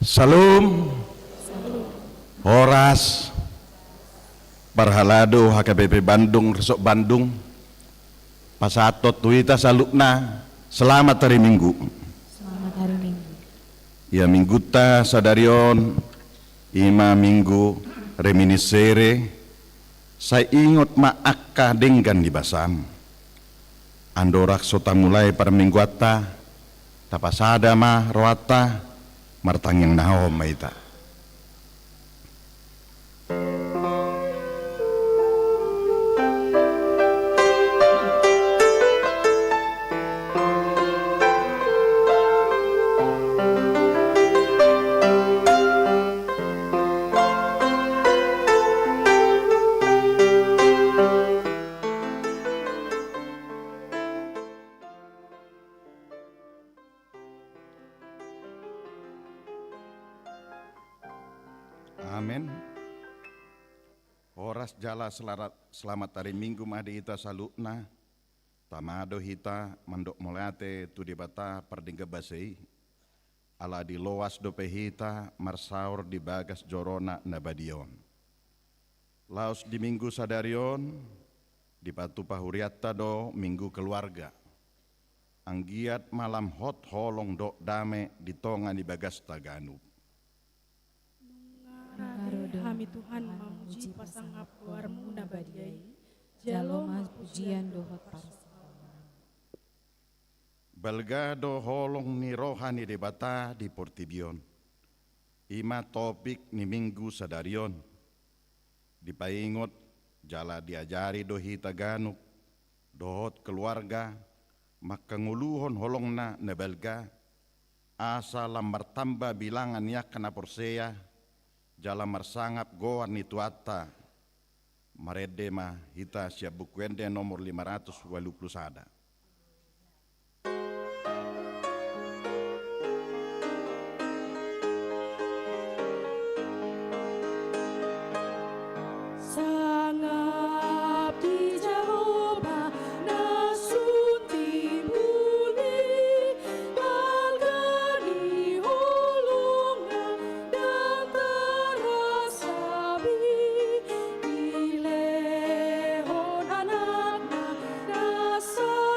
Salum, Horas, Barhalado, HKBP Bandung, Resok Bandung, Pasatot, Tuita, Salukna, selamat hari Minggu. Selamat hari Minggu. Ya Mingguta, Sadarion, Ima Minggu, Reminiscere, saya ingat ma'akka denggan di basam. Andorak sota mulai pada minggu ata, tapasada ma roata, martang yang nahom maita. Amin. Horas jala selamat hari Minggu madi ita salukna. Tamado hita mandok moleate tu dibata perdingga basei. Ala di loas dope hita marsaur di bagas jorona nabadion. Laos di Minggu sadarion di patu pahuriatta do Minggu keluarga. Anggiat malam hot holong do dame di tonga di bagas taganu. Kami Tuhan memuji pasangap keluarmu nabadiai, jaloma pujian dohot parsi. Balgado holong ni rohani debata di Portibion. Ima topik ni Minggu sadarion. Dipaingot jala diajari dohi taganuk, dohot keluarga, makanguluhon holong na nebelga, asa lambar tamba bilangan yak kena porseya, jala marsangap goan ni tuata maredema hita siap bukuende nomor 581. Sangap di Jaroba nasunti buli balgani holongna dan terasabi ilehon anakna nasa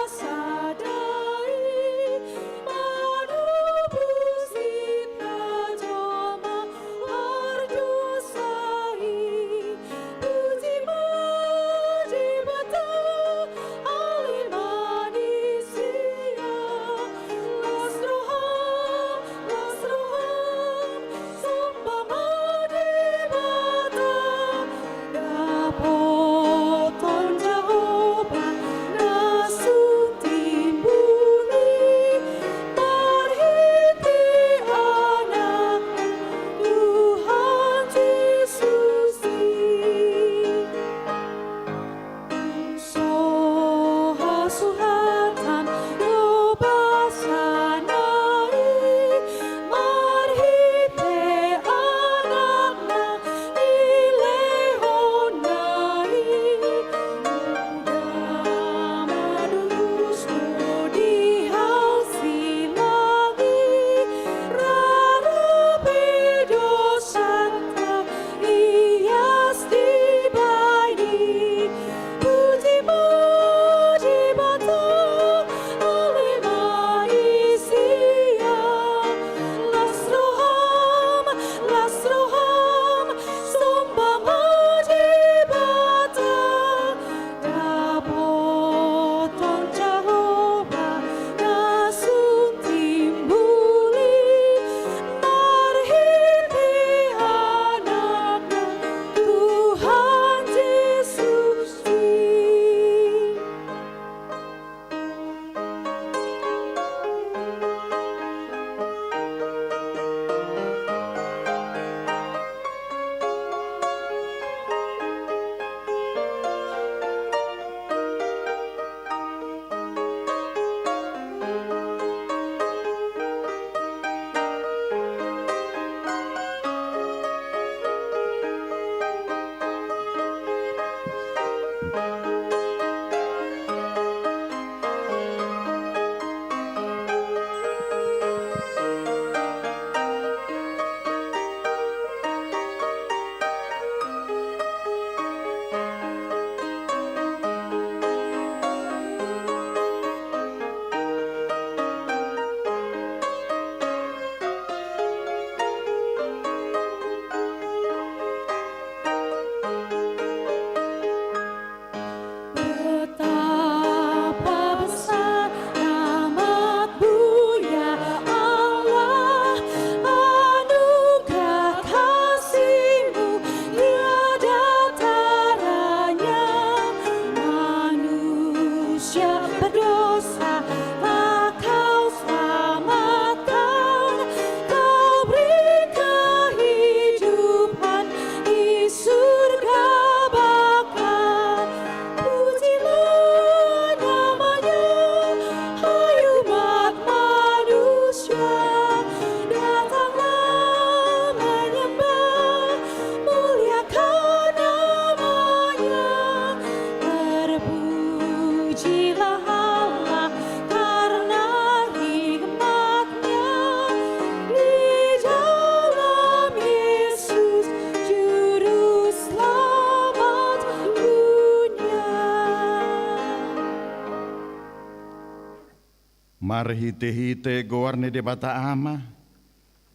Marhite-hite goar ni debata ama,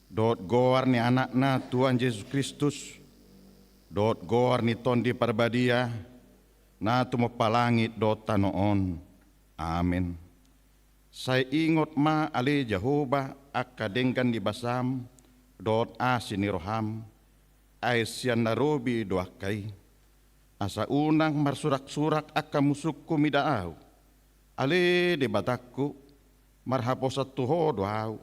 dot goar ni anakna Tuhan Yesus Kristus, dot goar ni tondi parbadia, na tumapalangit dot tanoon. Amen. Saya ingot ma ali Jehovah akadenggan di basam, dot asini roham, ay siyan narobi doakai. Asa unang marsurak-surak akka musukku midaaw, ali di batakku, marhapos at tuho doaw,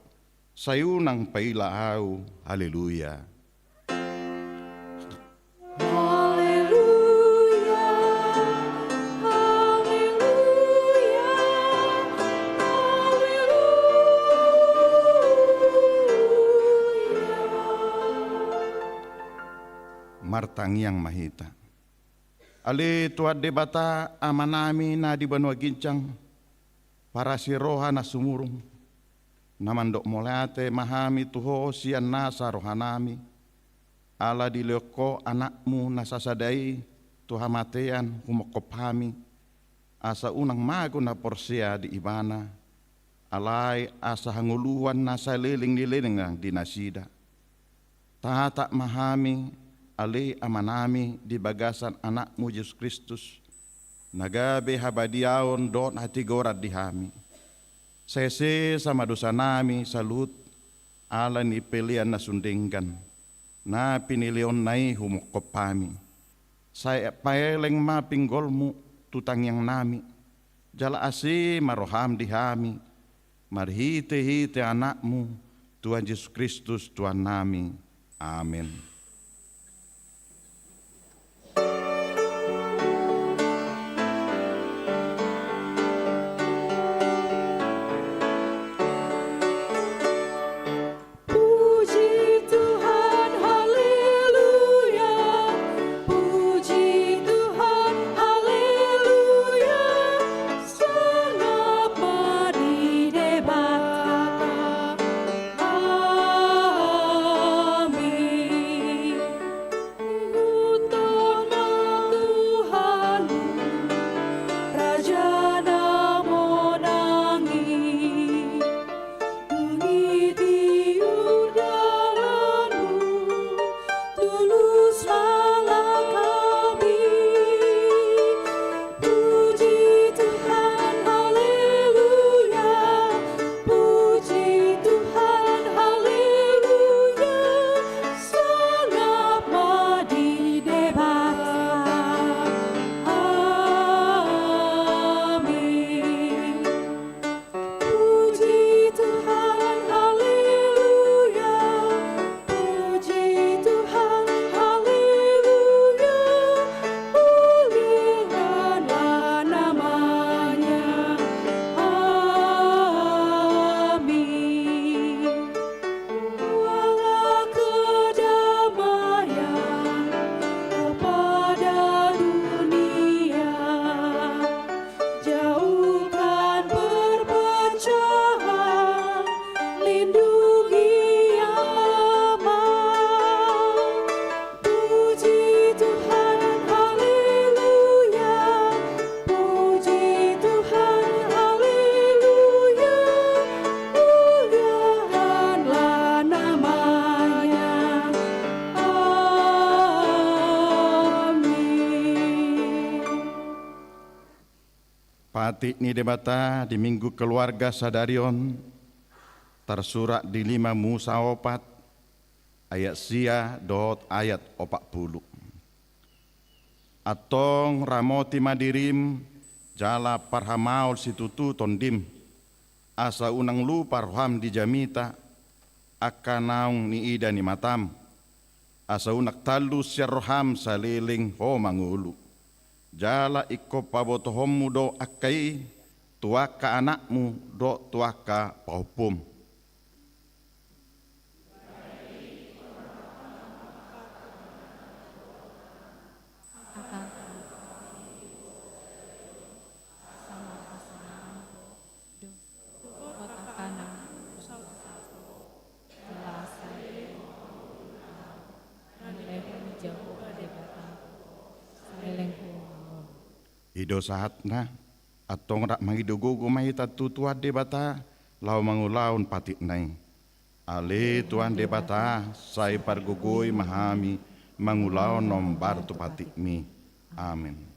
sayunang pailaaw, haleluya. Haleluya, haleluya, haleluya. Martangiang mahita. Ali tuad debata amanami na di banua gincang, para si roha na sumurong, namandok molate mahami tuho siyan nasa rohanami, ala di leko anakmu nasasadai tuhamatean humokophami, asa unang mago na porsia di ibana, alay asa hanguluan nasa liling-liling ng dinasida. Tahata mahami, ali amanami di bagasan anakmu Yesus Kristus, nagabe habadiaon don hati gorat dihami. Sese sama dosa nami salut, ala ni pilihan na sundinggan, na pinilion nai humukopami. Saya paeleng mapinggolmu tutang yang nami, jala asi maroham dihami, marhite-hite anakmu, Tuhan Yesus Kristus Tuhan nami. Amin. Puji Tuhan, haleluya. Puji Tuhan, haleluya. Mengapa didebatkan? Amin. Utama Tuhanmu, Raja namo nangi. Mengiti undanganmu, tulus Allah kami. Puji Tuhan, haleluya. Puji Tuhan, haleluya. Mengapa didebatkan? Amin. Puji Tuhan, haleluya. Puji Tuhan, haleluya. Muliakanlah namanya. Amin. Bawalah kedamaian kepada dunia. Jauhkan perpecahan, lindungi yang lemah. Puji Tuhan, haleluya. Puji Tuhan, haleluya. Muliakanlah namanya. Amin. Pati ni debata di minggu keluarga sadarion, tersurat di 5 Musa 4, ayat sia dot ayat 40. Atong ramoti madirim, jala parhamaul situtu tondim, asa unang lupa roham di jamita, akanaung ni ida ni matam, asa unak talu siya roham saliling ho mangulu. Jala iko pabotohommu do akai, tuaka anakmu do tuaka pahupum. akan sama pasangan do kota kanan jelasan melehung jauh debatan melehung Ido saatna atong rak mangidugugu mahita tutua debata lau mangulaun patik nai. Ale Tuhan debata, sai pargugui mahami, mangulaun nombar tu patik mi. Amin.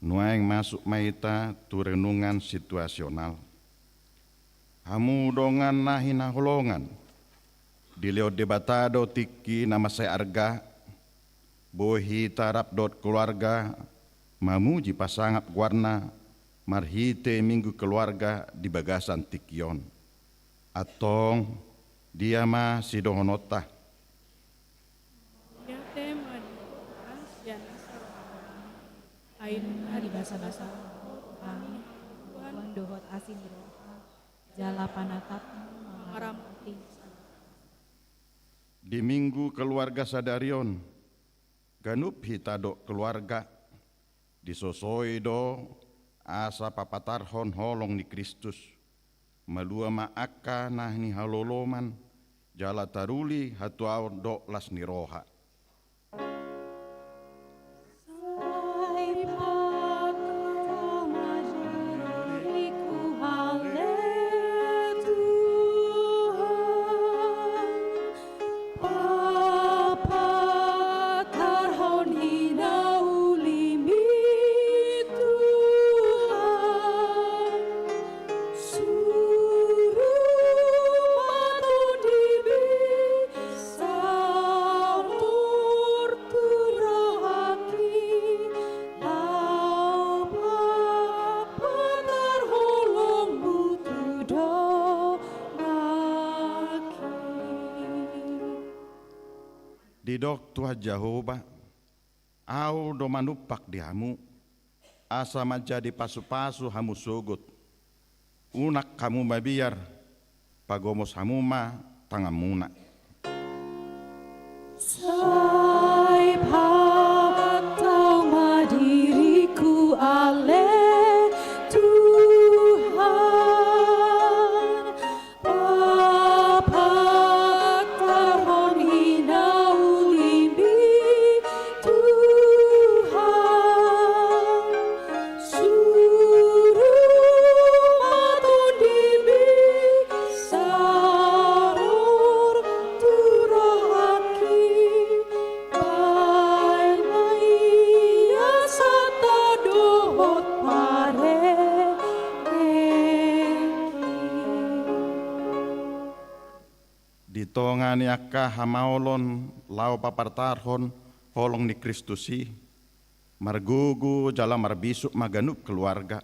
Nuaing masuk maita tu renungan situasional. Hamu dongan nahina holongan. Dileo debatado tiki nama saya arga. Bohi tarap dot keluarga. Mamuji pasangat warna. Marhite minggu keluarga di bagasan tikion. Atong dia ma sidohonota. Di basa-basa kami Tuhan dohot asin roha jala panatap mengaramati. Di minggu keluarga sadarion ganup hitado keluarga disosoi do asa papatarhon holong ni Kristus malua maaka nahni haloloman jala taruli hatuau do las ni roha. Didok Tuhan Jehovah, au do manupak di hamu, asa menjadi pasu-pasu hamu sugut, unak kamu mabiar, pagomos hamu ma tangamuna. Sai patau madiriku ale Tuhan, Bapa tarhon hinau limbi Tuhan, suruh matun dibi sarur turahaki bail maya sata dohot pare Ditongani akka hamaolon lau papartarhon holong ni Kristusi, margugu jala marbisuk maganup keluarga.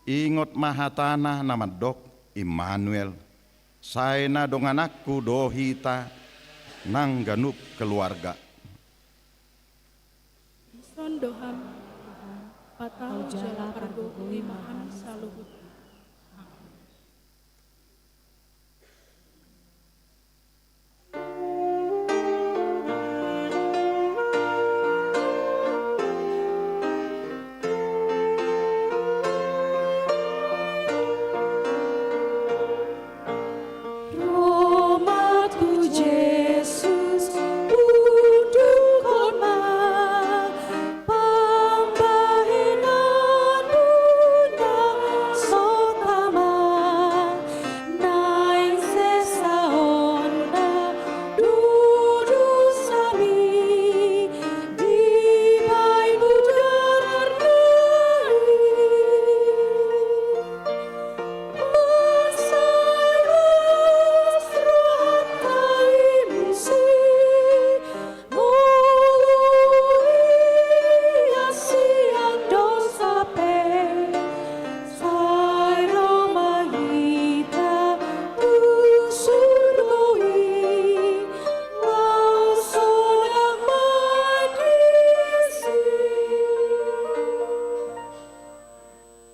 Ingot mahatana nama dok Immanuel, saena dongan aku dohita nang ganup keluarga. Sondoham patau jala pargogoi mahan saluhut. Roma tu Jesus uduk koma pambahinan bunda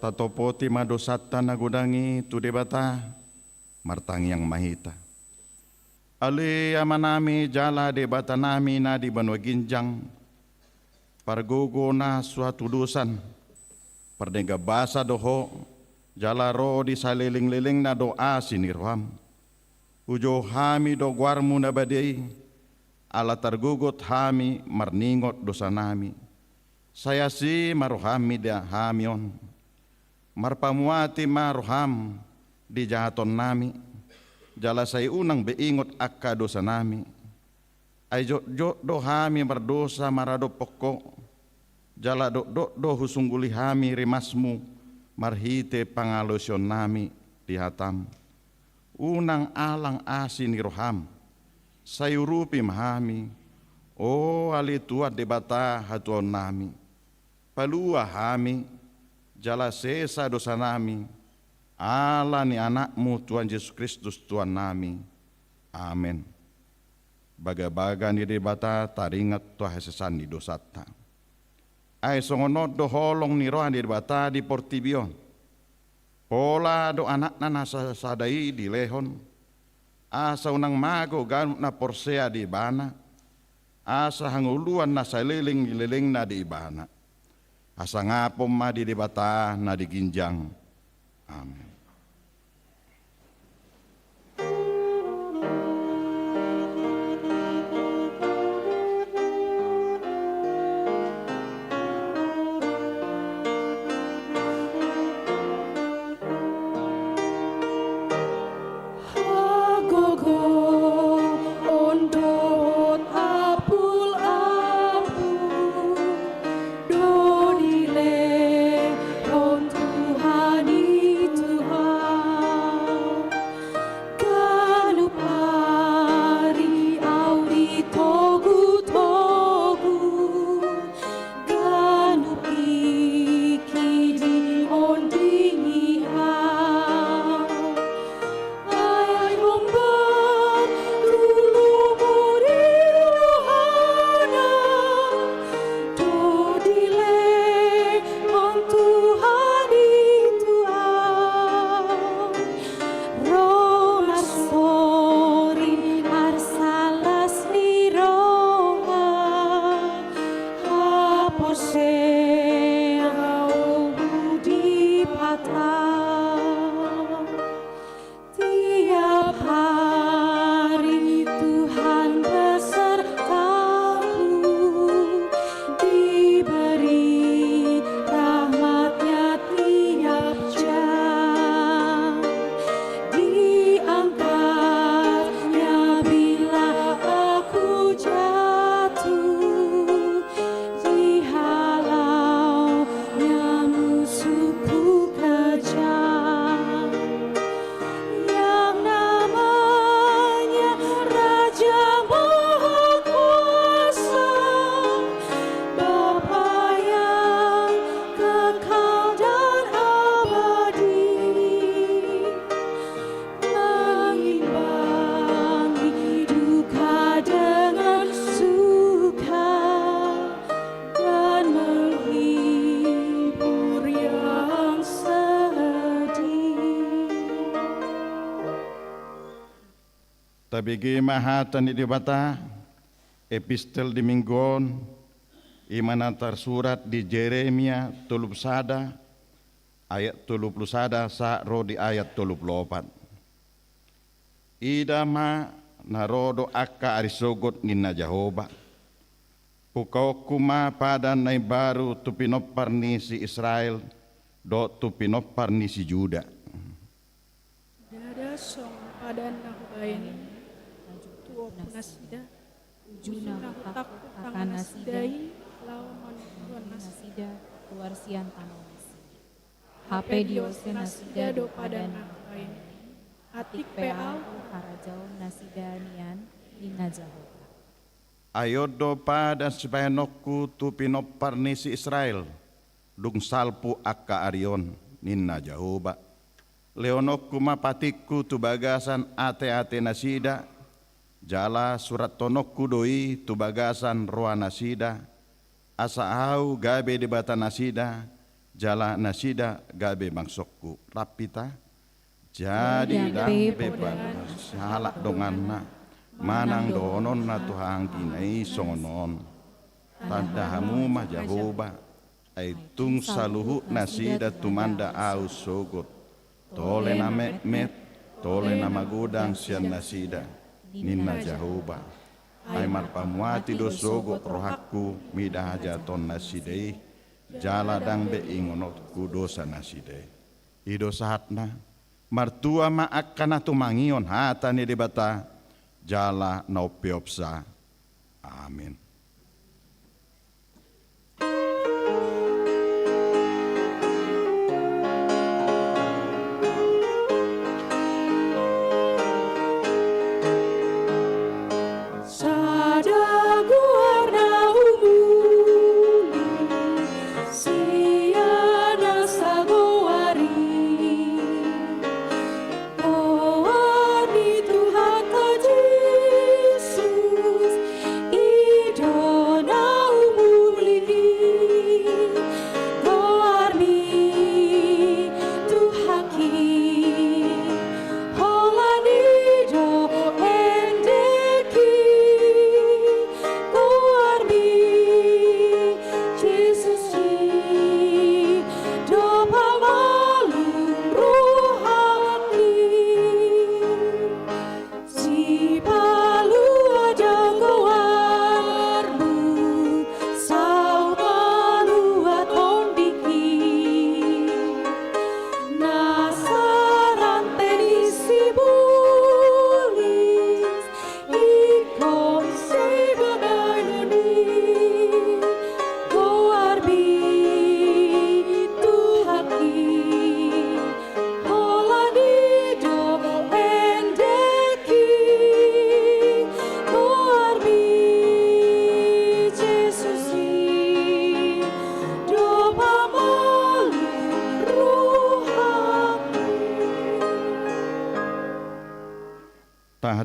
tatopoti madosata nagudangi tu debata martangi yang mahita. Ale amanami jala debata nami na di banwa ginjang pargogo na suatu dusan pardega basa doho jala ro di saliling-liling na doa sinirham ujo hami do guarmu na badai ala targugot hami marningot dosa nami saya si maruhami dia hamion marpamuati maruham di jahaton nami jala say unang beingot akka dosa nami ay jo do hami berdosa marado pokok jala do husungguli hami rimasmu marhite pangalosyon nami di hatam unang alang asin roham sayurupi mahami o alituat debata hatuan nami palua hami jala sesa dosa nami Allah ni anakmu Tuhan Yesus Kristus Tuhan nami. Amin. Baga-baga ni debata taringat Tuhan sesan di dosata. Ay songonot do holong ni rohan di debata di portibion. Pola do anak na nasa sadai di lehon. Asa unang mago ganut na porsea di ibana. Asa hanguluan na sa liling na di ibana. Asa ngapom ma di debata na di ginjang. Amin. Tabigi mahatan di debata epistel di minggon imanantar surat di Jeremia tulub sada ayat 30 sada sa ro di ayat 34 idama narodo akka arisogot ninna Jahoba pukau kuma padan nai baru tu pinopar ni si Israel do tu pinopar ni si Juda dada song padan nak bayan tuo punasida Ujuna tak akan nasidai lawan tuan nasida luar sian tanah HP diose nasida do padan bayan atik peal harajau nasida nian dina Jahoba ayodo padan supaya nokku tu pinopar ni si Israel dung salpu akka arion ninna Jahoba leonokku mapatikku tu bagasan ate-ate nasida jala surat tonokku doi tu bagasan roa nasida asa au gabe di bata nasida jala nasida gabe mangsokku rapita jadi dabe pada salah donganna manang donon na Tuhan ginai songonon tanda hamu mah Jehovah ai tung saluhu nasida tumanda au sogot tole na met tole na magudang sian nasida ninna Jehovah ai marpamuati do sogot rohaku midah jaton nasidei jala dang be ingonotku dosa nasidei ido sahatna martua ma akana tumangion hata ni debata jala naupiopsa amin.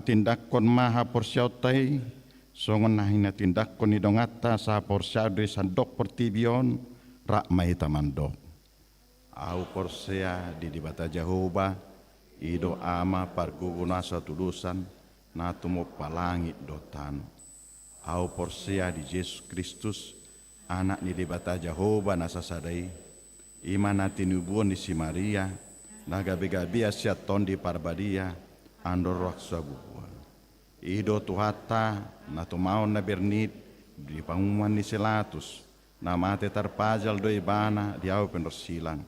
Tindakon maha porsiautai songon nahina tindakon idongata sa porsiadri sandok pertibion rak mahita mandok au porsea di dibata Jehovah ido ama parguguna satulusan natumo palangit dotan au porsea di Yesus Kristus anak ni dibata Jehovah nasasadai imana tinubuon di si Maria nagabe-gabe siaton di parbadia andor raksa bubuan ido tuhata na tumaon na bernit di pangumuan ni Silatus na mate tarpajal do ibana di au penersilang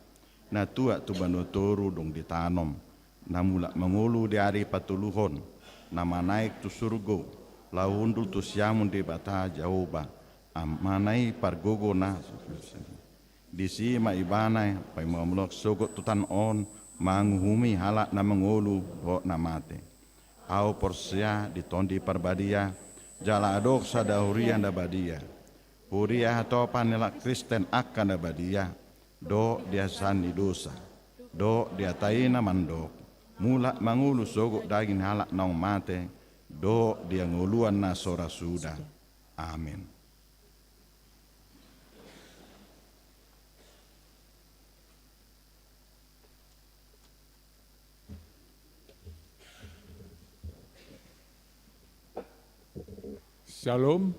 na tua tu banuturu dong ditanom na mula mengulu di hari patuluhon na manaik tu surgo laundul tu siamun di bata Jehovah amanai pargogo na di sima ibana pai mamlok sogot tutan on manguhumi halak na mengulu ho na mate au porsia di tondi parbadia jala adok sada huria da badia huria atau panelak Kristen akan da badia do dia sani dosa do dia taina mandok mula mangulu sogok daging halak naung mate do dia nguluan na sora suda amin. Shalom,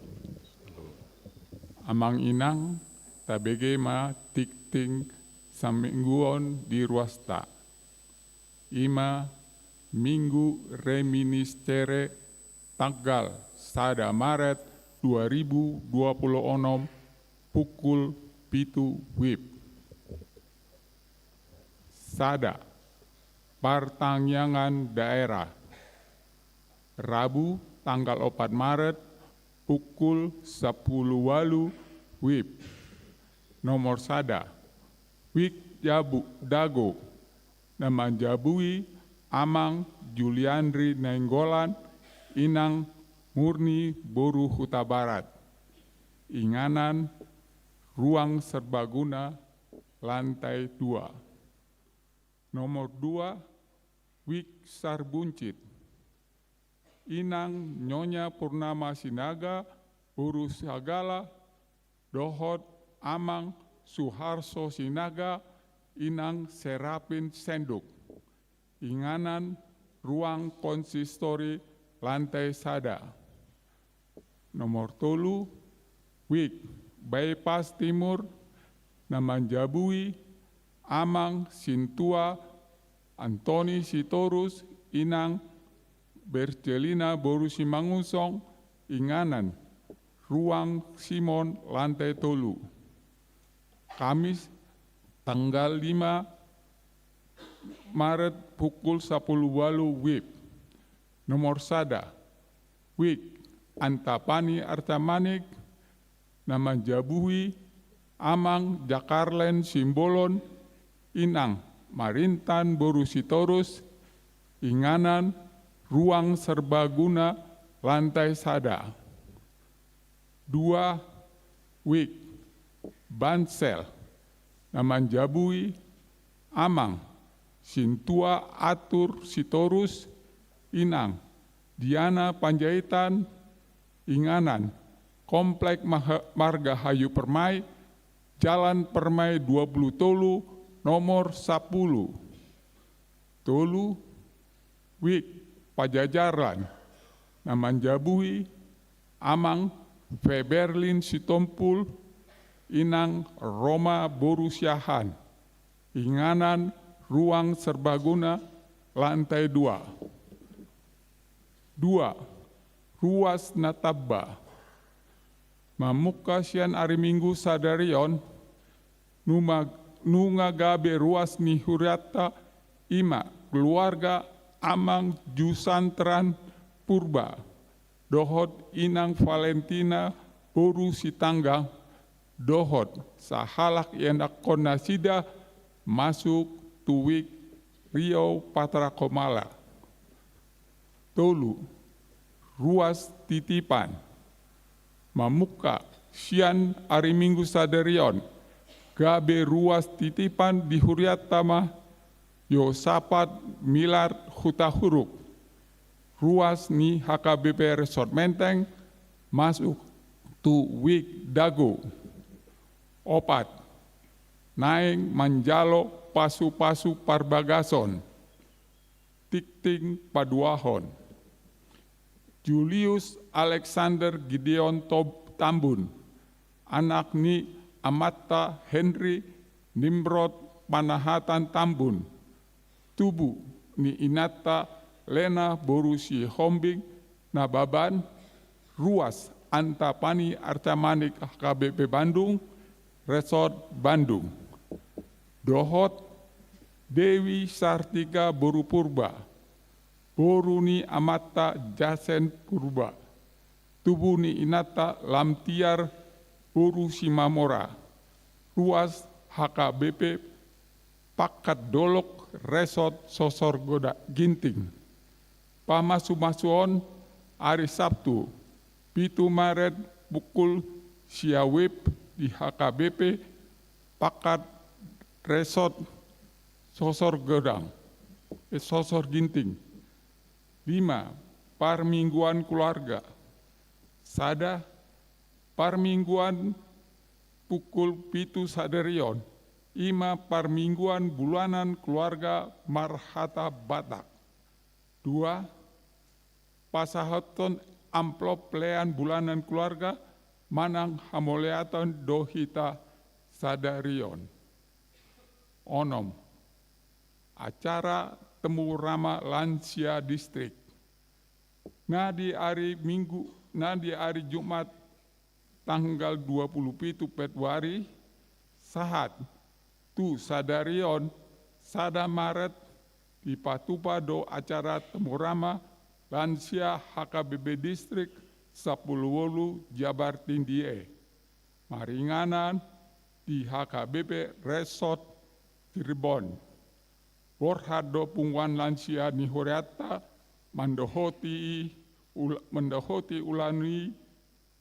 amang inang tabege ma tikting samingguon di ruasta. Ima minggu reminiscere tanggal 1 Maret 2026 pukul 7 WIB. Sada Partangyangan Daerah Rabu tanggal 4 Maret pukul 10 walu WIB. Nomor sada Wik Jabu Dago Namanjabui Amang Juliandri Nainggolan Inang Murni Boru Huta Barat. Inganan Ruang Serbaguna lantai 2. Nomor 2 Wik Sarbuncit Inang Nyonya Purnama Sinaga Urus Sagala Dohot Amang Suharso Sinaga inang Serapin Senduk. Inganan ruang konsistori lantai sada. Nomor 3, Wik Bypass Timur Namanjabui Amang Sintua Antoni Sitorus inang Bercelina Borusi Mangusong Inganan ruang Simon lantai 3. Kamis tanggal 5 Maret pukul 10 walu WIB. Nomor sada, Wik Antapani Artamanik Namanjabui Amang Jakarlen Simbolon Inang Marintan Borusitorus Inganan ruang serbaguna lantai sada. 2, Wik Bansel Namanjabui Amang Sintua Atur Sitorus Inang Diana Panjaitan Inganan Komplek Marga Hayu Permai Jalan Permai 20 Tolu nomor 10. Tolu Wik Pajajaran Namanjabui Amang Feberlin Sitompul Inang Roma Borusyahan Inganan ruang serbaguna lantai 2. 2, Ruas Natabba Mamuka sian hari Minggu sadarion nunga gabe ruas ni huriata ima keluarga Amang Jusantran Purba dohot inang Valentina Boru Sitanggang dohot sahalak yendak konasida masuk tuwik Riau Patra Komala. Tolu ruas titipan Mamuka sian hari Minggu sadarion gabe ruas titipan di Huriatama Yosapat Milar Hutahuruk ruas ni HKBP Resort Menteng masuk tu Wik Dago. 4, Naeng Manjalo Pasu-pasu Parbagason Tikting Paduahon Julius Alexander Gideon Tambun anak ni Amatta Henry Nimrod Panahatan Tambun tubuh ni Inata Lena Borusi Hombing Nababan ruas Antapani Artamanik HKBP Bandung Resort Bandung. Dohot Dewi Sartika Boru Purba Boruni Amata Jasen Purba Tubuni Inata Lamtiar Boru Simamora ruas HKBP Pakat Dolok Resort Sosorgoda Ginting. Pamasu-masuon hari Sabtu 7 Maret pukul siawip di HKBP Pakat Resort Sosor Ginting. 5, Parmingguan Keluarga Sada Parmingguan pukul 7 sadarion 5 Parmingguan bulanan keluarga Marhata Batak. 2, Pasahaton amplop pelean bulanan keluarga Manang Hamoleaton Dohita Sadarion. 6, acara temu rama lansia distrik. Nadi hari Jumat tanggal 27 Februari sahat tu sadarion sada Maret di Patupa do acara temu rama lansia HKBP distrik 10 Jabar Tindie. Maringanan di HKBP Resort Cirebon. Borhado pungwan lansia ni Horiata mendohoti ulani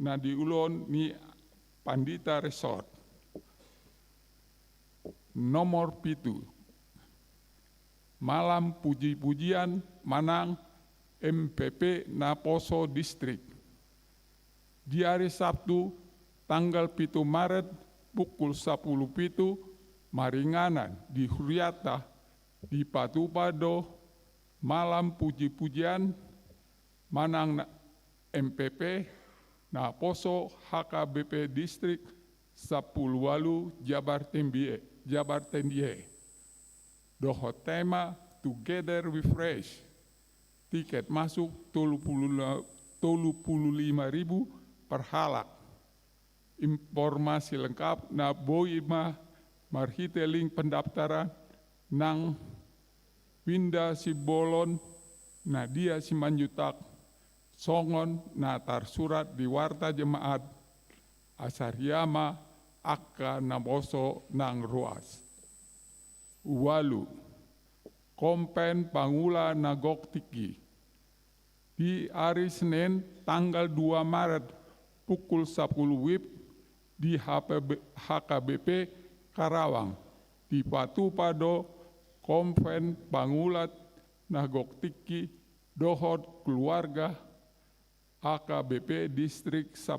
na diulon ni Pandita Resort. Nomor 7, malam puji-pujian Manang MPP Naposo Distrik. Di hari Sabtu tanggal 7 Maret pukul 10 maringanan di Huriata, di Patupado, malam puji-pujian, manang MPP, na poso HKBP Distrik 10 Jabar Tendie. Doho tema Together We Fresh. Tiket masuk 35.000 per halak. Informasi lengkap na boima marhite link pendaftaran nang Winda Sibolon na dia Simanjutak songon na tarsurat di warta jemaat Asaryama Akka Naboso nang ruas. Uwalu Kompen Pangula Nagoktiki di hari Senin tanggal 2 Maret pukul 10 WIB di HKBP Karawang di Patupado Kompen Pangulat Nagoktiki Dohot Keluarga HKBP Distrik 10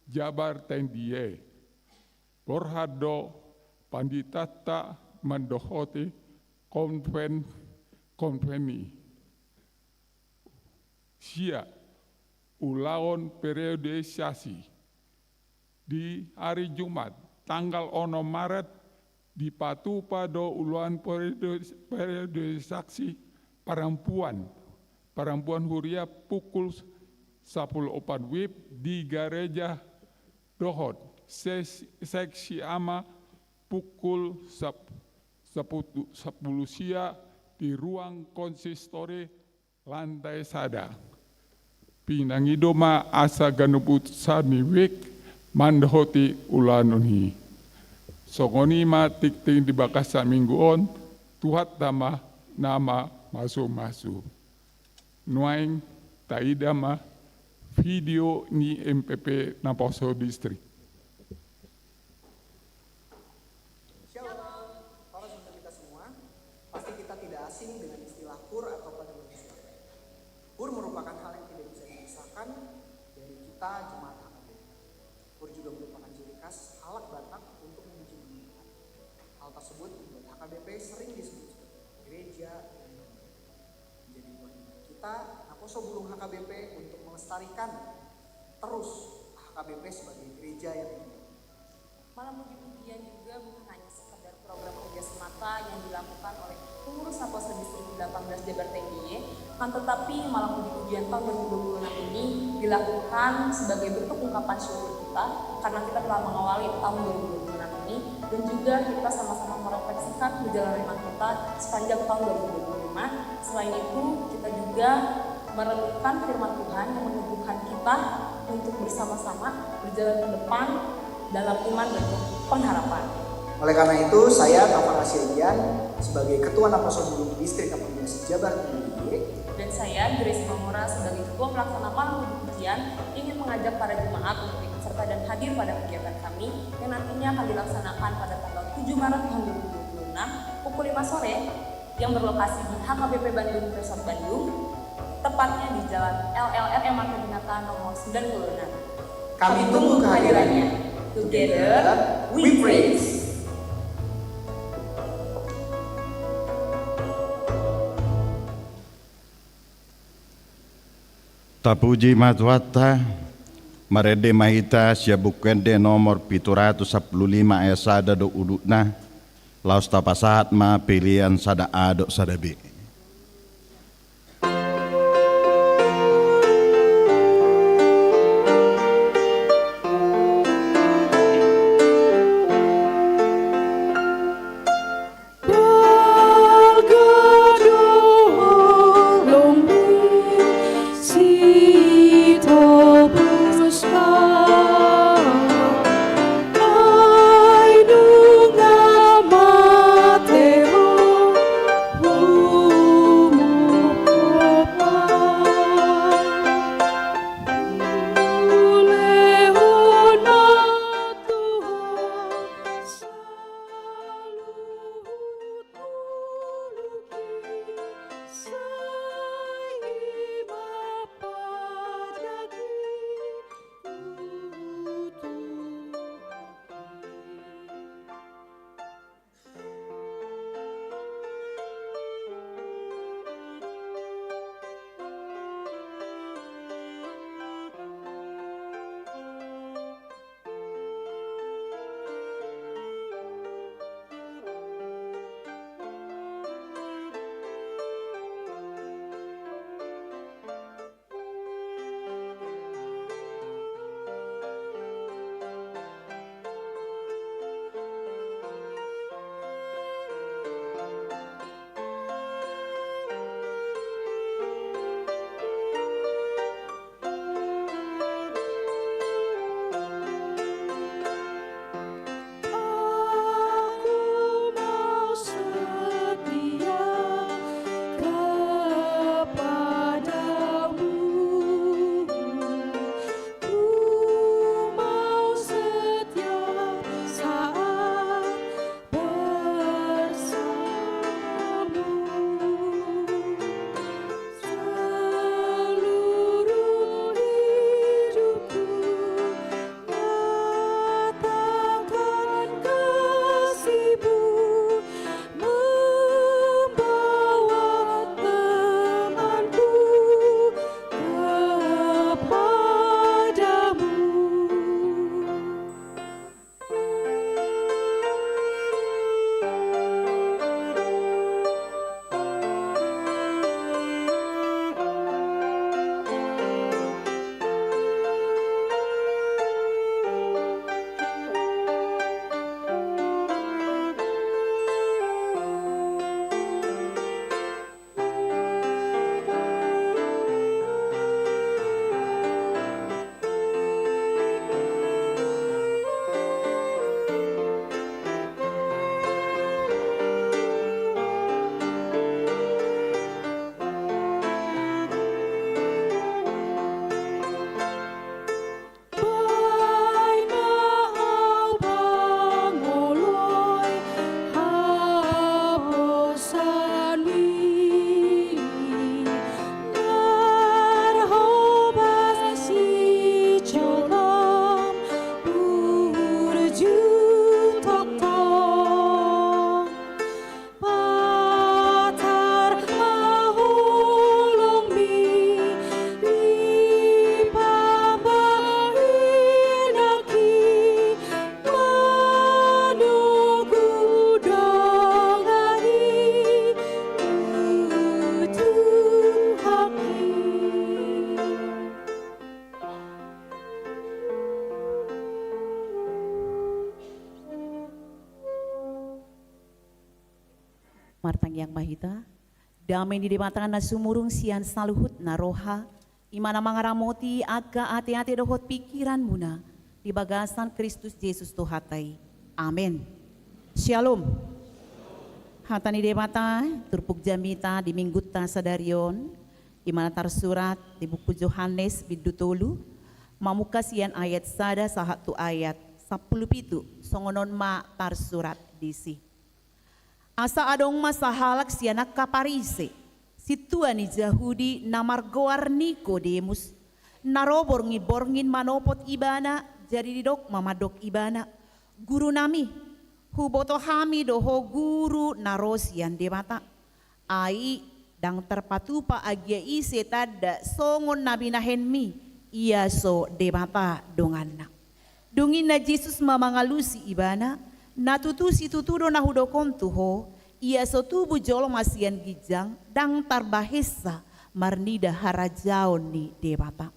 Jabar Tendie. Borhado Panditata Mendohoti konveni. Sia ulaon periodisasi di hari Jumat tanggal 6 Maret di Patupado uluan periodisasi perempuan Huria pukul 10.04 WIB di Gereja Dohot seksi ama pukul 10 sia di ruang konsistori lantai sada. Pinangidoma asa ganubut sani wik mandhoti ulanunhi. Songonima tikting di bakasa mingguon tuhat tama nama masu-masu. Nuaing taidama video ni MPP Naposo Distrik. KUR merupakan hal yang tidak bisa dipisahkan dari kita jemaat HKBP. KUR juga merupakan ciri khas alat Batak untuk memuji Tuhan. Hal tersebut membuat HKBP sering disebut sebagai gereja dan menjadi kewajiban kita Naposo Bulung HKBP untuk melestarikan terus HKBP sebagai gereja yang hidup. Malam puji-pujian juga bukan hanya sekedar program kerja semata yang dilakukan oleh pengurus Naposo Distrik 18 Jabar Tendie, kan tetapi malam puji-pujian tahun 2026 ini dilakukan sebagai bentuk ungkapan syukur kita karena kita telah mengawali tahun 2026 ini dan juga kita sama-sama merefleksikan perjalanan iman kita sepanjang tahun 2025. Selain itu, kita juga merenungkan firman Tuhan yang meneguhkan kita untuk bersama-sama berjalan ke depan dalam iman dan pengharapan. Oleh karena itu, saya Taufan Asyrian sebagai Ketua Naposo Bulung Distrik 18 Jabar Tendie dan saya Grace Mamora sebagai Ketua Pelaksana Malam Puji-pujian ingin mengajak para jemaat untuk ikut serta dan hadir pada kegiatan kami yang nantinya akan dilaksanakan pada tanggal 7 Maret tahun 2026 pukul 5 sore yang berlokasi di HKBP Bandung Resort Bandung, tepatnya di Jalan LLR Marta Dinata nomor 96. Kami tunggu kehadirannya. Together we praise. Tapuji matwata marede mahita siabukende nomor 715 esada do udukna laos tapasahat ma pilihan sada adok sadabi. Mateo Martang yang mahita, damai di depan na sumurung sian saluhut na roha, imana mangaramoti aga ate-ate dohot pikiran muna, di bagasan Kristus Yesus Tuhatai. Amin. Shalom. Hatani demata turpuk jamita di mingguta sadarion, imana tersurat di buku Yohanes bidutolu, mamuka sian ayat sada sahatu ayat 10 songonon ma tersurat disi. Asa adong masahalak sianak kaparise, situan ni Yahudi namargoar Nikodemus, narobor ngiborngin manopot ibana, jadi didok mamadok ibana, guru nami, huboto hami doho guru narosian demata, ai dang terpatupa agia ise tada songon nabi nahenmi, iya so demata donganna. Dungin na Jesus mamangalusi ibana, natutusi tutudo na hudokon tuho, ia sotubu jolo masian gijang, dang tarbahesa marnida harajaon ni debata.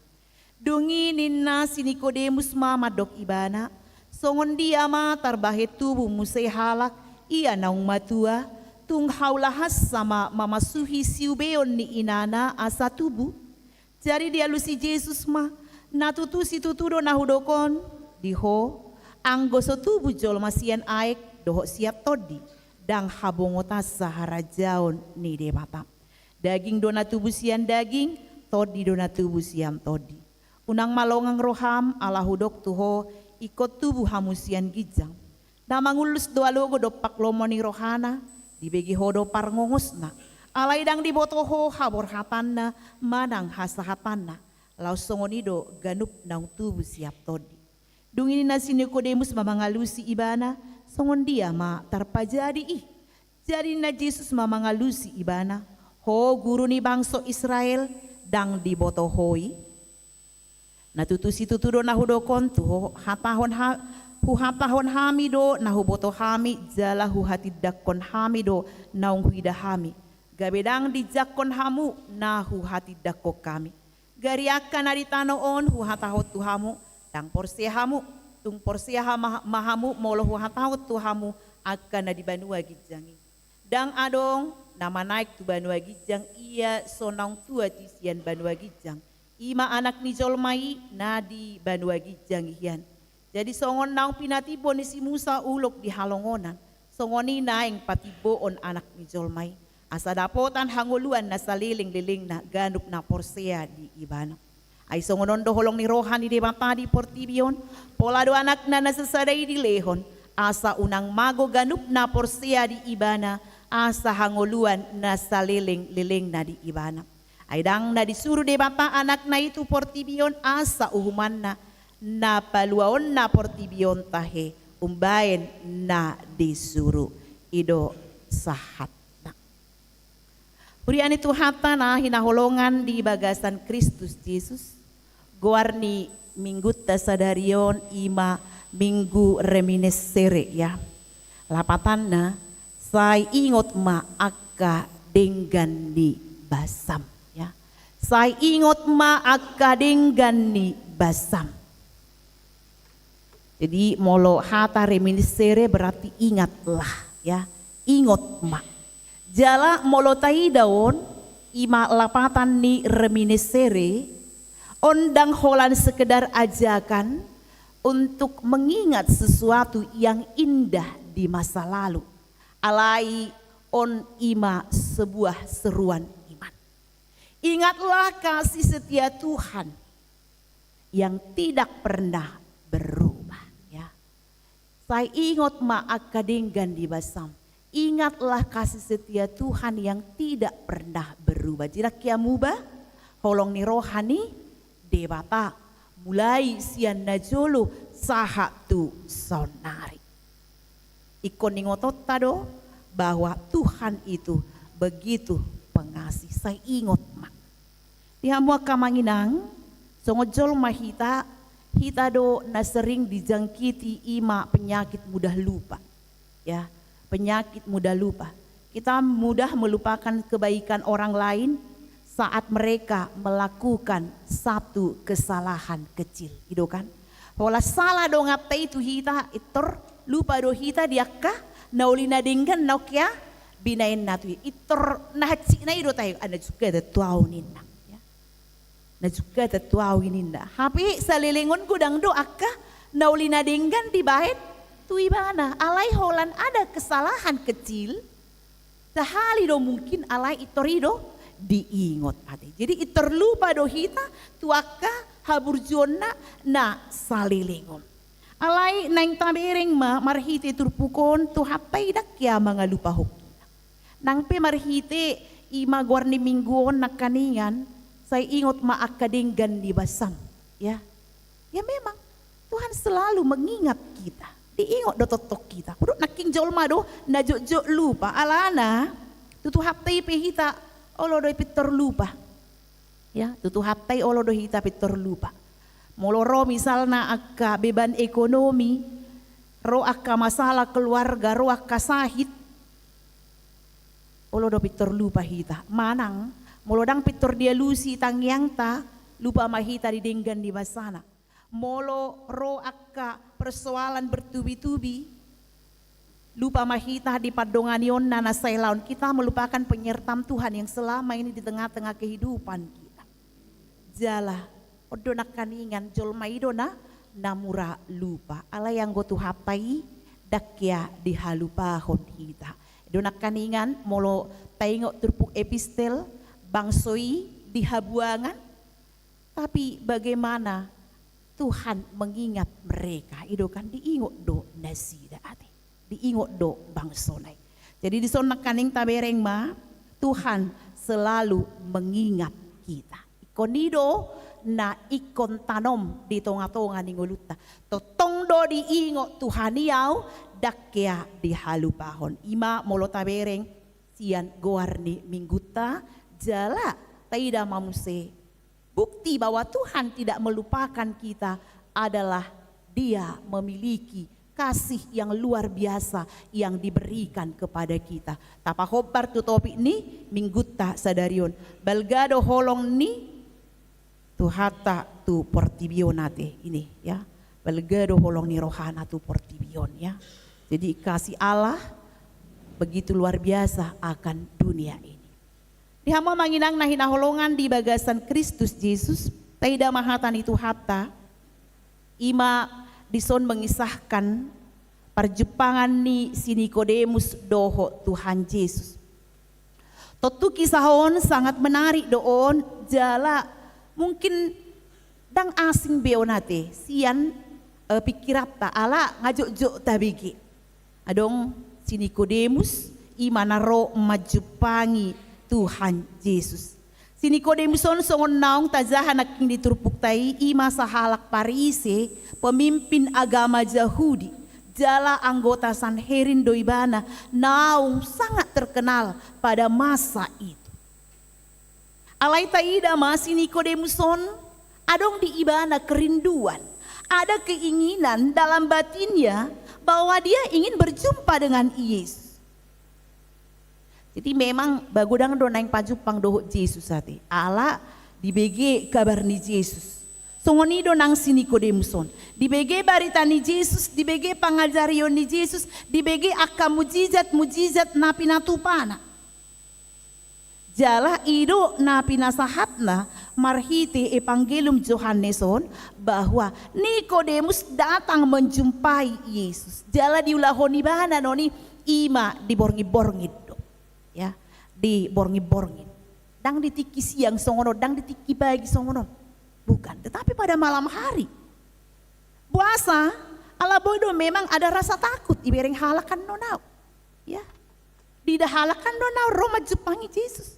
Dunginin na si Nikodemus mamadok ibana, songon dia ma tarbahe tubu musay halak, ia naung matua, tung haulahas sama mamasuhi siubeon ni inana asa tubu. Jadi dia lusi Jesus ma, natutusi tutudo na hudokon, diho, anggo sotubu jolo masian aek, doho siap todi, dang habongota saharajaon ni debata. Daging dona tubuh sian daging, todi dona tubuh sian todi. Unang malongang roham ala hudok tuho ikot tubuh hamusian gijang. Namangulus doa logo do paklomoni rohana, dibegi hodo parngongosna. Alai dang dibotoho habor hatanna, manang hasahatanna. Laus songonido ganup nang tubuh siap todi. Dungini nasi Nikodemus mamangalusi ibana, songon dia ma tarpajadi ih. Jadi na Jesus mamangalusi ibana, ho guru ni bangso Israel dang dibotohoi. Natutusi tutudo na hudokon tuho hatahon hamido na huboto hami jala huhatidakon hamido naung huida hami. Gabedang dijakon hamu na huhatidakko kami. Gariakan aritanoon huhatahot tuhamu. Tang porsehamu, tung porseha mahamu molo huhatahot tuhamu akan na di banua gijangi. Dang adong nama naik tu banua gijang ia sonang tua tisian banua gijang. Ima anak ni jolmai na di banua gijang ihian. Jadi songon naung pinatibo ni si Musa ulok di halongonan. Songoni naing patiboon anak ni jolmai. Asa dapotan hanguluan na saliling-liling na ganup na porsea di ibana. Ay songonon doholong ni rohani di bapadi portibion, polado anak na nasasaday di lehon, asa unang mago ganup na porsea di ibana, asa hanguluan na saliling-liling na di ibana. Ay dang na disuruh di bapa anak na itu portibion, asa uhuman na paluaon na portibion tahe, umbayan na disuruh ido sahat. Berian itu hata na hinaholongan di bagasan Kristus Yesus. Guarni minggu tasadarion ima minggu reminiscere ya. Lapatan na say ingot ma akka denggan ni basam ya. Say ingot ma akka denggan ni basam. Jadi molo hata reminiscere berarti ingatlah ya. Ingot ma. Jala molotai daun ima lapatan ni reminiscere ondang holan sekedar ajakan untuk mengingat sesuatu yang indah di masa lalu. Alai on ima sebuah seruan iman. Ingatlah kasih setia Tuhan yang tidak pernah berubah ya. Saya ingat ma akadenggan di basam. Ingatlah kasih setia Tuhan yang tidak pernah berubah. Jika kia mubah, holong ni rohani, debata, mulai sian najolo sahatu sonari. Ikon ningotot tado bahwa Tuhan itu begitu pengasih. Saya ingat mak. Dihamua kamanginang, songojol mahita, hita do na sering dijangkiti ima penyakit mudah lupa. Ya. Penyakit mudah lupa. Kita mudah melupakan kebaikan orang lain saat mereka melakukan satu kesalahan kecil, gitu kan? Wala salah dong apa itu hita itor lupa do hita diakah naulina denggan naukya binain na tu itor nahatsi na iro tayo ana juga da tuawin na ya na juga da tuawin na hapi sa lilingon ko dang do akka naulina denggan di bahit tu ibana alai holan ada kesalahan kecil sahali do mungkin alai itorido diingot ade jadi iterlupa do hita tu akka haburjona na salilingon alai naing tabereng marhite turpukon tu hapai dak ya mga lupahok nang pe marhite ima guarni mingguon nakaningan saya ingot maakadenggan di basam ya memang Tuhan selalu mengingat kita diingot do totok kita kudu naking jolma do na jojo lupa alana tutu hapai pe hita olo do pitor lupa ya tutu hapai olo do hita pitor lupa moloro misalnya akka beban ekonomi, ro akka masalah keluarga, ro akka sahid, olo do pitor lupa hita. Manang, molodang pitor dia lusi tangyang ta, lupa mahita di denggan di basana. Molo ro akka persoalan bertubi-tubi, lupa mahita di padonganion nana sailaun. Kita melupakan penyertaan Tuhan yang selama ini di tengah-tengah kehidupan kita. Jala. Odo nakaningan jol maido na namura lupa ala yang go tu hapai dakya dihalupahon hita do nakaningan molo taingok turpuk epistel bangsoi dihabuangan tapi bagaimana Tuhan mengingat mereka itu kan diingot do nasida ate diingot do bangsonai jadi di son nakaning tabereng ma Tuhan selalu mengingat kita ikonido na ikon tanom di tonga-tonga ni nguluta totong do diingot Tuhan yaw dakya dihalupahon ima molo tabereng sian goarni mingguta jala taida mamuse bukti bahwa Tuhan tidak melupakan kita adalah dia memiliki kasih yang luar biasa yang diberikan kepada kita tapahobar tu topik ni mingguta sadarion balgado holong ni tu hata tu portibionate ini ya balgado holong ni rohana tu portibion ya jadi kasih Allah begitu luar biasa akan dunia ini di hama manginang nahina holongan di bagasan Kristus Yesus taida mahatan itu hata ima dison mengisahkan perjupangan ni si Nikodemus doho Tuhan Yesus totu kisahon sangat menarik doon jala mungkin dang asing beonate sian pikirat ta ala ngajuk-juk tabigi adong si Nikodemus imana ro majupangi Tuhan Yesus si Nikodemus on songon naong tazahan naking diturpuk tai ima sahalak parise pemimpin agama Yahudi jala anggota Sanhedrin doibana naong sangat terkenal pada masa itu alai taida masih Nikodemuson adong di ibana kerinduan ada keinginan dalam batinnya bahwa dia ingin berjumpa dengan Yesus jadi memang bagudang do naing pajupang doho Yesus ate ala di BG kabar ni Yesus songoni do nang si Nikodemuson di BG barita ni Yesus di BG pangajarion ni Yesus di BG akka mujizat napi natupana jala ido na pinasahatna marhite Evangelium Yohaneson bahwa Nikodemus datang menjumpai Yesus. Jala diulahoni bahana noni ima diborngi-borngit do. Ya, diborngi-borngit. Dang ditiki siang songono, dang ditiki pagi songono. Bukan, tetapi pada malam hari. Puasa ala bodo memang ada rasa takut ibereng halakan nonau. Ya. Di halakan nonau Roma jupangi Yesus.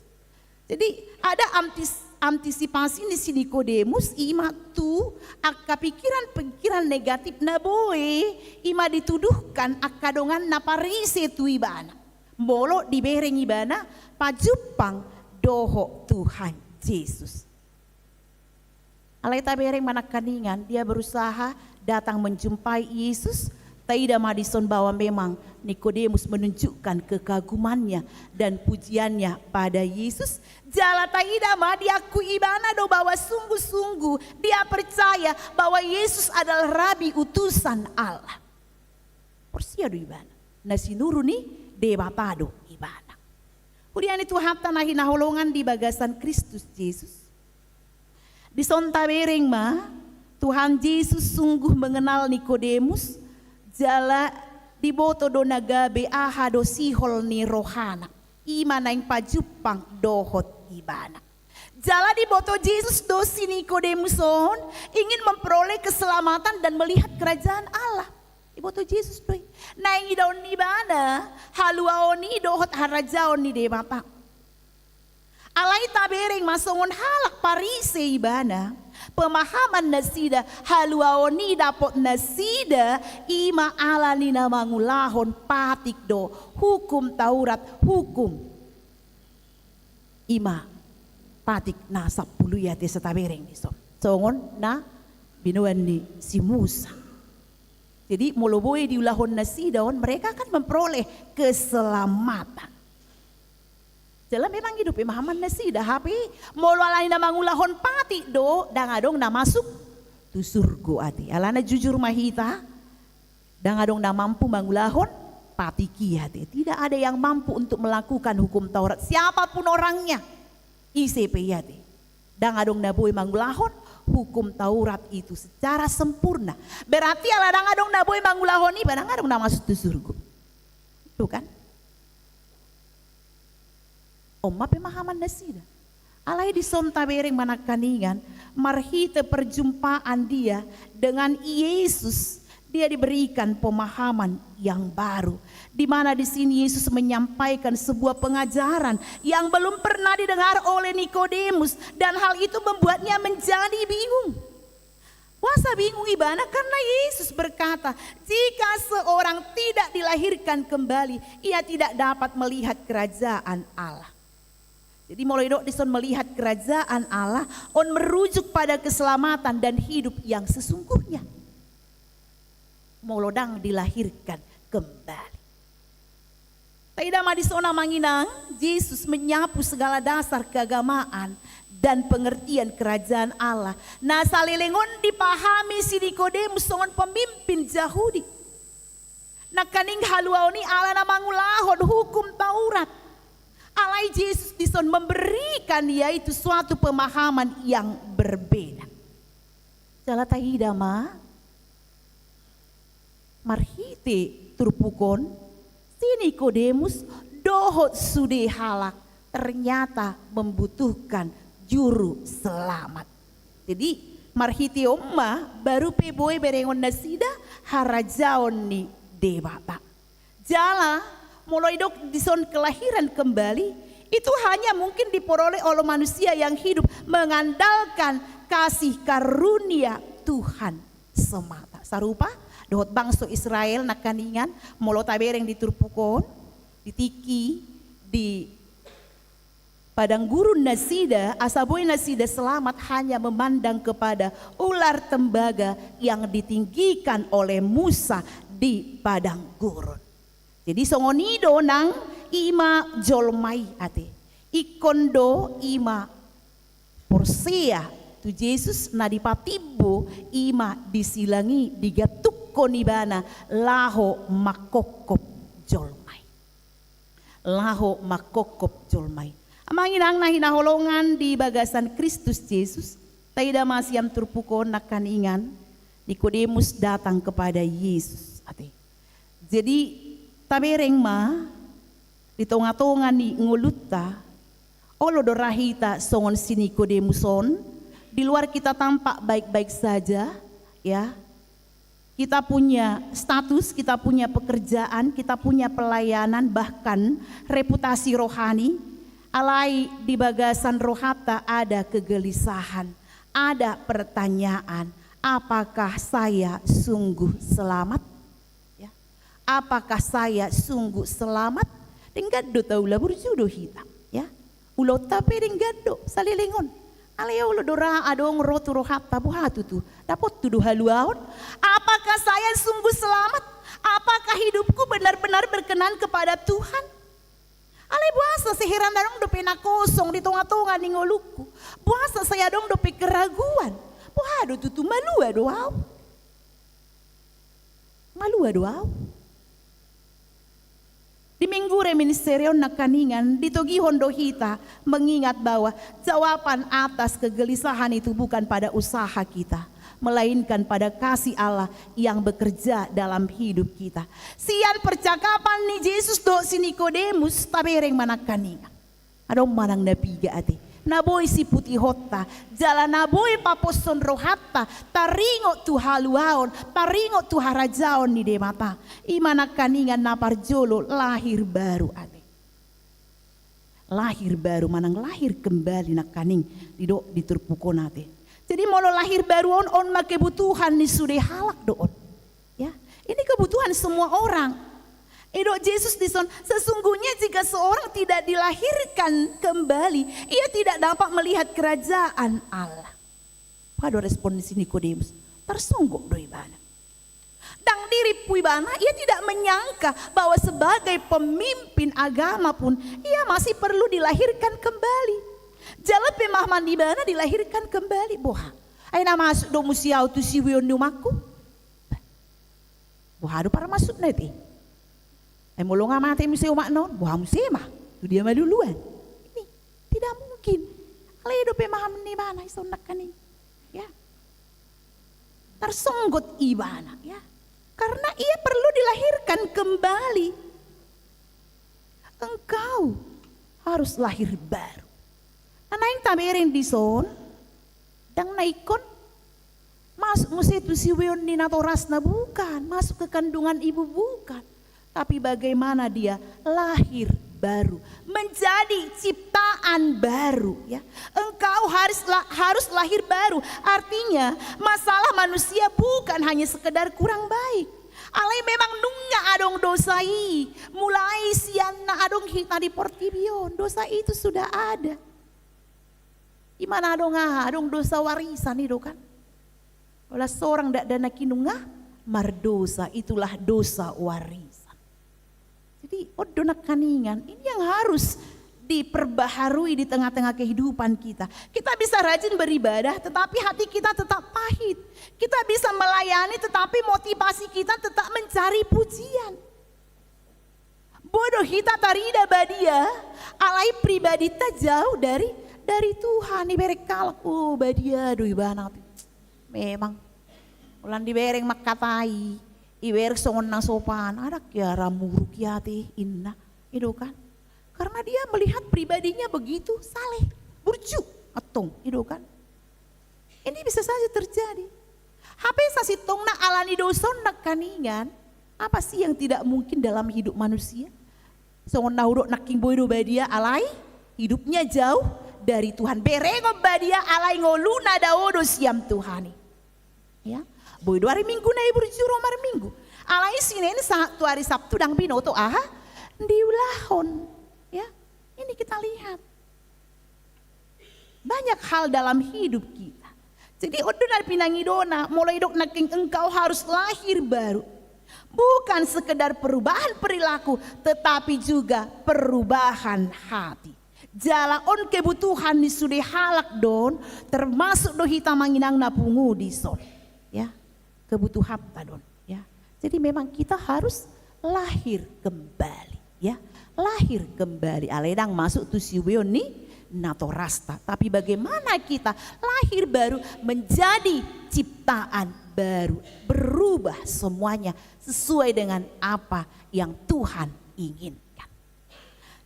Jadi ada antisipasi di sini Nikodemus ima tu akka pikiran negatif na boe ima dituduhkan akadongan na parise tu ibana. Molo dibereng ibana pajupang doho Tuhan Yesus. Alai tabereng manakaningan dia berusaha datang menjumpai Yesus. Taida Madison bahwa memang Nikodemus menunjukkan kekagumannya dan pujiannya pada Yesus. Jala taida ma diakui ibana do bahwa sungguh-sungguh dia percaya bahwa Yesus adalah Rabi utusan Allah. Porsia do ibana. Nasi nuruni debatado ibana. Kurian itu hatta nahi naholongan di bagasan Kristus Yesus. Di sonta bereng Tuhan Yesus sungguh mengenal Nikodemus. Jala di boto do nagabe aha do sihol ni rohana. Ima naing pajupang dohot ibana. Jala di boto Yesus do si Nikodemuson ingin memperoleh keselamatan dan melihat kerajaan Allah. Iboto Jesus doy. Naing idaon ni bana haluaon ni dohot harajaon ni de mata. Alai tabereng masongon halak parise ibana. Pemahaman nasida haluaon ni dapot nasida ima ala ni namangulahon patik do hukum Taurat hukum ima patik na 10 yate sa tabereng ni so. Songon na binuan ni si Musa. Jadi moloboy di ulahon nasidon mereka akan memperoleh keselamatan. Dalam memang hidup pemahaman nasida hapi molo alai na mangulahon pati do dangadong na masuk tu surga ati. Alana jujur mahita dangadong na mampu mangulahon pati kiate. Tidak ada yang mampu untuk melakukan hukum Taurat siapapun orangnya. ICP yate. Dangadong na boy mangulahon hukum Taurat itu secara sempurna. Berarti ala dangadong na boy mangulahon ni dangadong na masuk tu surga. Itu kan? Oma pemahaman nasida. Alai di sonta bereng manakaningan marhita perjumpaan dia dengan Yesus. Dia diberikan pemahaman yang baru, di mana di sini Yesus menyampaikan sebuah pengajaran yang belum pernah didengar oleh Nikodemus dan hal itu membuatnya menjadi bingung. Wasa bingung ibana karena Yesus berkata, jika seorang tidak dilahirkan kembali, ia tidak dapat melihat kerajaan Allah. Jadi mulai dok dison melihat kerajaan Allah, on merujuk pada keselamatan dan hidup yang sesungguhnya. Molodang dilahirkan kembali. Tidak madisona manginang, Yesus menyapu segala dasar keagamaan dan pengertian kerajaan Allah. Nah salilengon dipahami si Nikodemus songon pemimpin Yahudi. Nah kaning haluaoni ala namangulahon hukum Taurat. Alai Yesus dison memberikan yaitu suatu pemahaman yang berbeda. Jala tahidama marhite turpukon si Nikodemus dohot sude halak ternyata membutuhkan juru selamat. Jadi marhite omma baru peboy berengon nasida harajaon ni debata. Jala mulai dok dison kelahiran kembali itu hanya mungkin diperoleh oleh manusia yang hidup mengandalkan kasih karunia Tuhan semata. Sarupa dohot bangsa Israel nakaningan molo tabereng di turpukon ditiki di padang gurun nasida asaboy nasida selamat hanya memandang kepada ular tembaga yang ditinggikan oleh Musa di padang gurun. Jadi songonido nang ima jolmai ate ikondo ima porsea tu Yesus nadipatibo ima disilangi digatuk konibana laho makokop jolmai. Laho makokop jolmai. Amanginang nahinaholongan di bagasan Kristus Yesus. Taida masiam turpukon nakaningan Nikodemus datang kepada Yesus. Ate. Jadi tabereng di tonga-tonga ni nguluta olo dorahita songon si Nikodemuson. Di luar kita tampak baik-baik saja, ya. Kita punya status, kita punya pekerjaan, kita punya pelayanan, bahkan reputasi rohani. Alai di bagasan rohata ada kegelisahan, ada pertanyaan, apakah saya sungguh selamat? Ya. Apakah saya sungguh selamat? Denggado taula burjudo hitam, ya. Ulo tapi denggado salilingon. Aleo lo dora adong rotu rohata buhatu tu dapat tuduh haluaon. Apakah saya sungguh selamat? Apakah hidupku benar-benar berkenan kepada Tuhan? Ale buasa seheran dong dope na kosong di tonga-tonga ni ngoluku. Buasa saya dong dope keraguan. Buhado tutu malua doau. Malua doau. Di minggu reminiserion nakaningan ditogi hondo hita mengingat bahwa jawaban atas kegelisahan itu bukan pada usaha kita, melainkan pada kasih Allah yang bekerja dalam hidup kita. Sian percakapan ni Yesus do si Nikodemus tabereng manakaningan. Adong manang napiga ati. Naboy si putih hota, jalan naboy paposon rohata, taringo tu haluaon, taringo tu harajaon ni demata. Imana kaningan naparjolo lahir baru ate. Lahir baru manang lahir kembali nak kaning di turpukon ate. Jadi molo lahir baru on kebutuhan ni sudah halak doon. Ya, ini kebutuhan semua orang. Edok Yesus dison, sesungguhnya jika seorang tidak dilahirkan kembali, ia tidak dapat melihat kerajaan Allah. Pada respon di sini Nikodemus, tersungguk doi bana. Dang diri pui bana, ia tidak menyangka bahwa sebagai pemimpin agama pun ia masih perlu dilahirkan kembali. Jalan pemahaman di bana dilahirkan kembali. Boha, aina masuk do musiau tu siwion numaku. Boha do para masuk nanti. Mulunga mati museu maknon, buah museu mah, tu dia mah duluan. Ini tidak mungkin. Kalau hidup pemahaman di mana isonak kan ini, ya. Tersunggut ibana, ya. Karena ia perlu dilahirkan kembali. Engkau harus lahir baru. Nah yang taberin di son, dang naikon, masuk museu tu siweon ni natorasna bukan, masuk ke kandungan ibu bukan. Tapi bagaimana dia lahir baru, menjadi ciptaan baru, ya. Engkau harus lahir baru. Artinya masalah manusia bukan hanya sekedar kurang baik. Alai memang nungga adong dosai, mulai siana adong hita di portibion, dosa itu sudah ada. Gimana adong dosa warisan itu kan? Oleh seorang dak dana kinungah mardosa, itulah dosa warisan. Jadi odonak kaningan ini yang harus diperbaharui di tengah-tengah kehidupan kita. Kita bisa rajin beribadah tetapi hati kita tetap pahit. Kita bisa melayani tetapi motivasi kita tetap mencari pujian. Bodoh kita tarida badia, alai pribadi tak jauh dari Tuhan. Iberek kalak, badia doi banat. Memang ulan dibereng makatai. Iwer songon nang sopan, ada kiara muruk yati inna, itu kan? Karena dia melihat pribadinya begitu saleh, burju, atong, itu kan? Ini bisa saja terjadi. HP sasi tong na alani doson nak kaningan, apa sih yang tidak mungkin dalam hidup manusia? Songon nahuruk naking boydo badia alai, hidupnya jauh dari Tuhan. Berego badia alai ngoluna daodo siam Tuhani, ya. Boy 2 hari minggu na ibu romar minggu. Alai sinen tu hari Sabtu dang binoto diulahon. Ya, ini kita lihat. Banyak hal dalam hidup kita. Jadi odon pinangidona mulai dok naking engkau harus lahir baru. Bukan sekedar perubahan perilaku tetapi juga perubahan hati. Jalaon kebutuhan ni sudah halak don termasuk do hita manginang napungu di son. Ya. Kebutuhan tadon, ya. Jadi memang kita harus lahir kembali, ya. Lahir kembali. Aledang masuk tu siweon ni natorasta. Tapi bagaimana kita lahir baru menjadi ciptaan baru, berubah semuanya sesuai dengan apa yang Tuhan inginkan.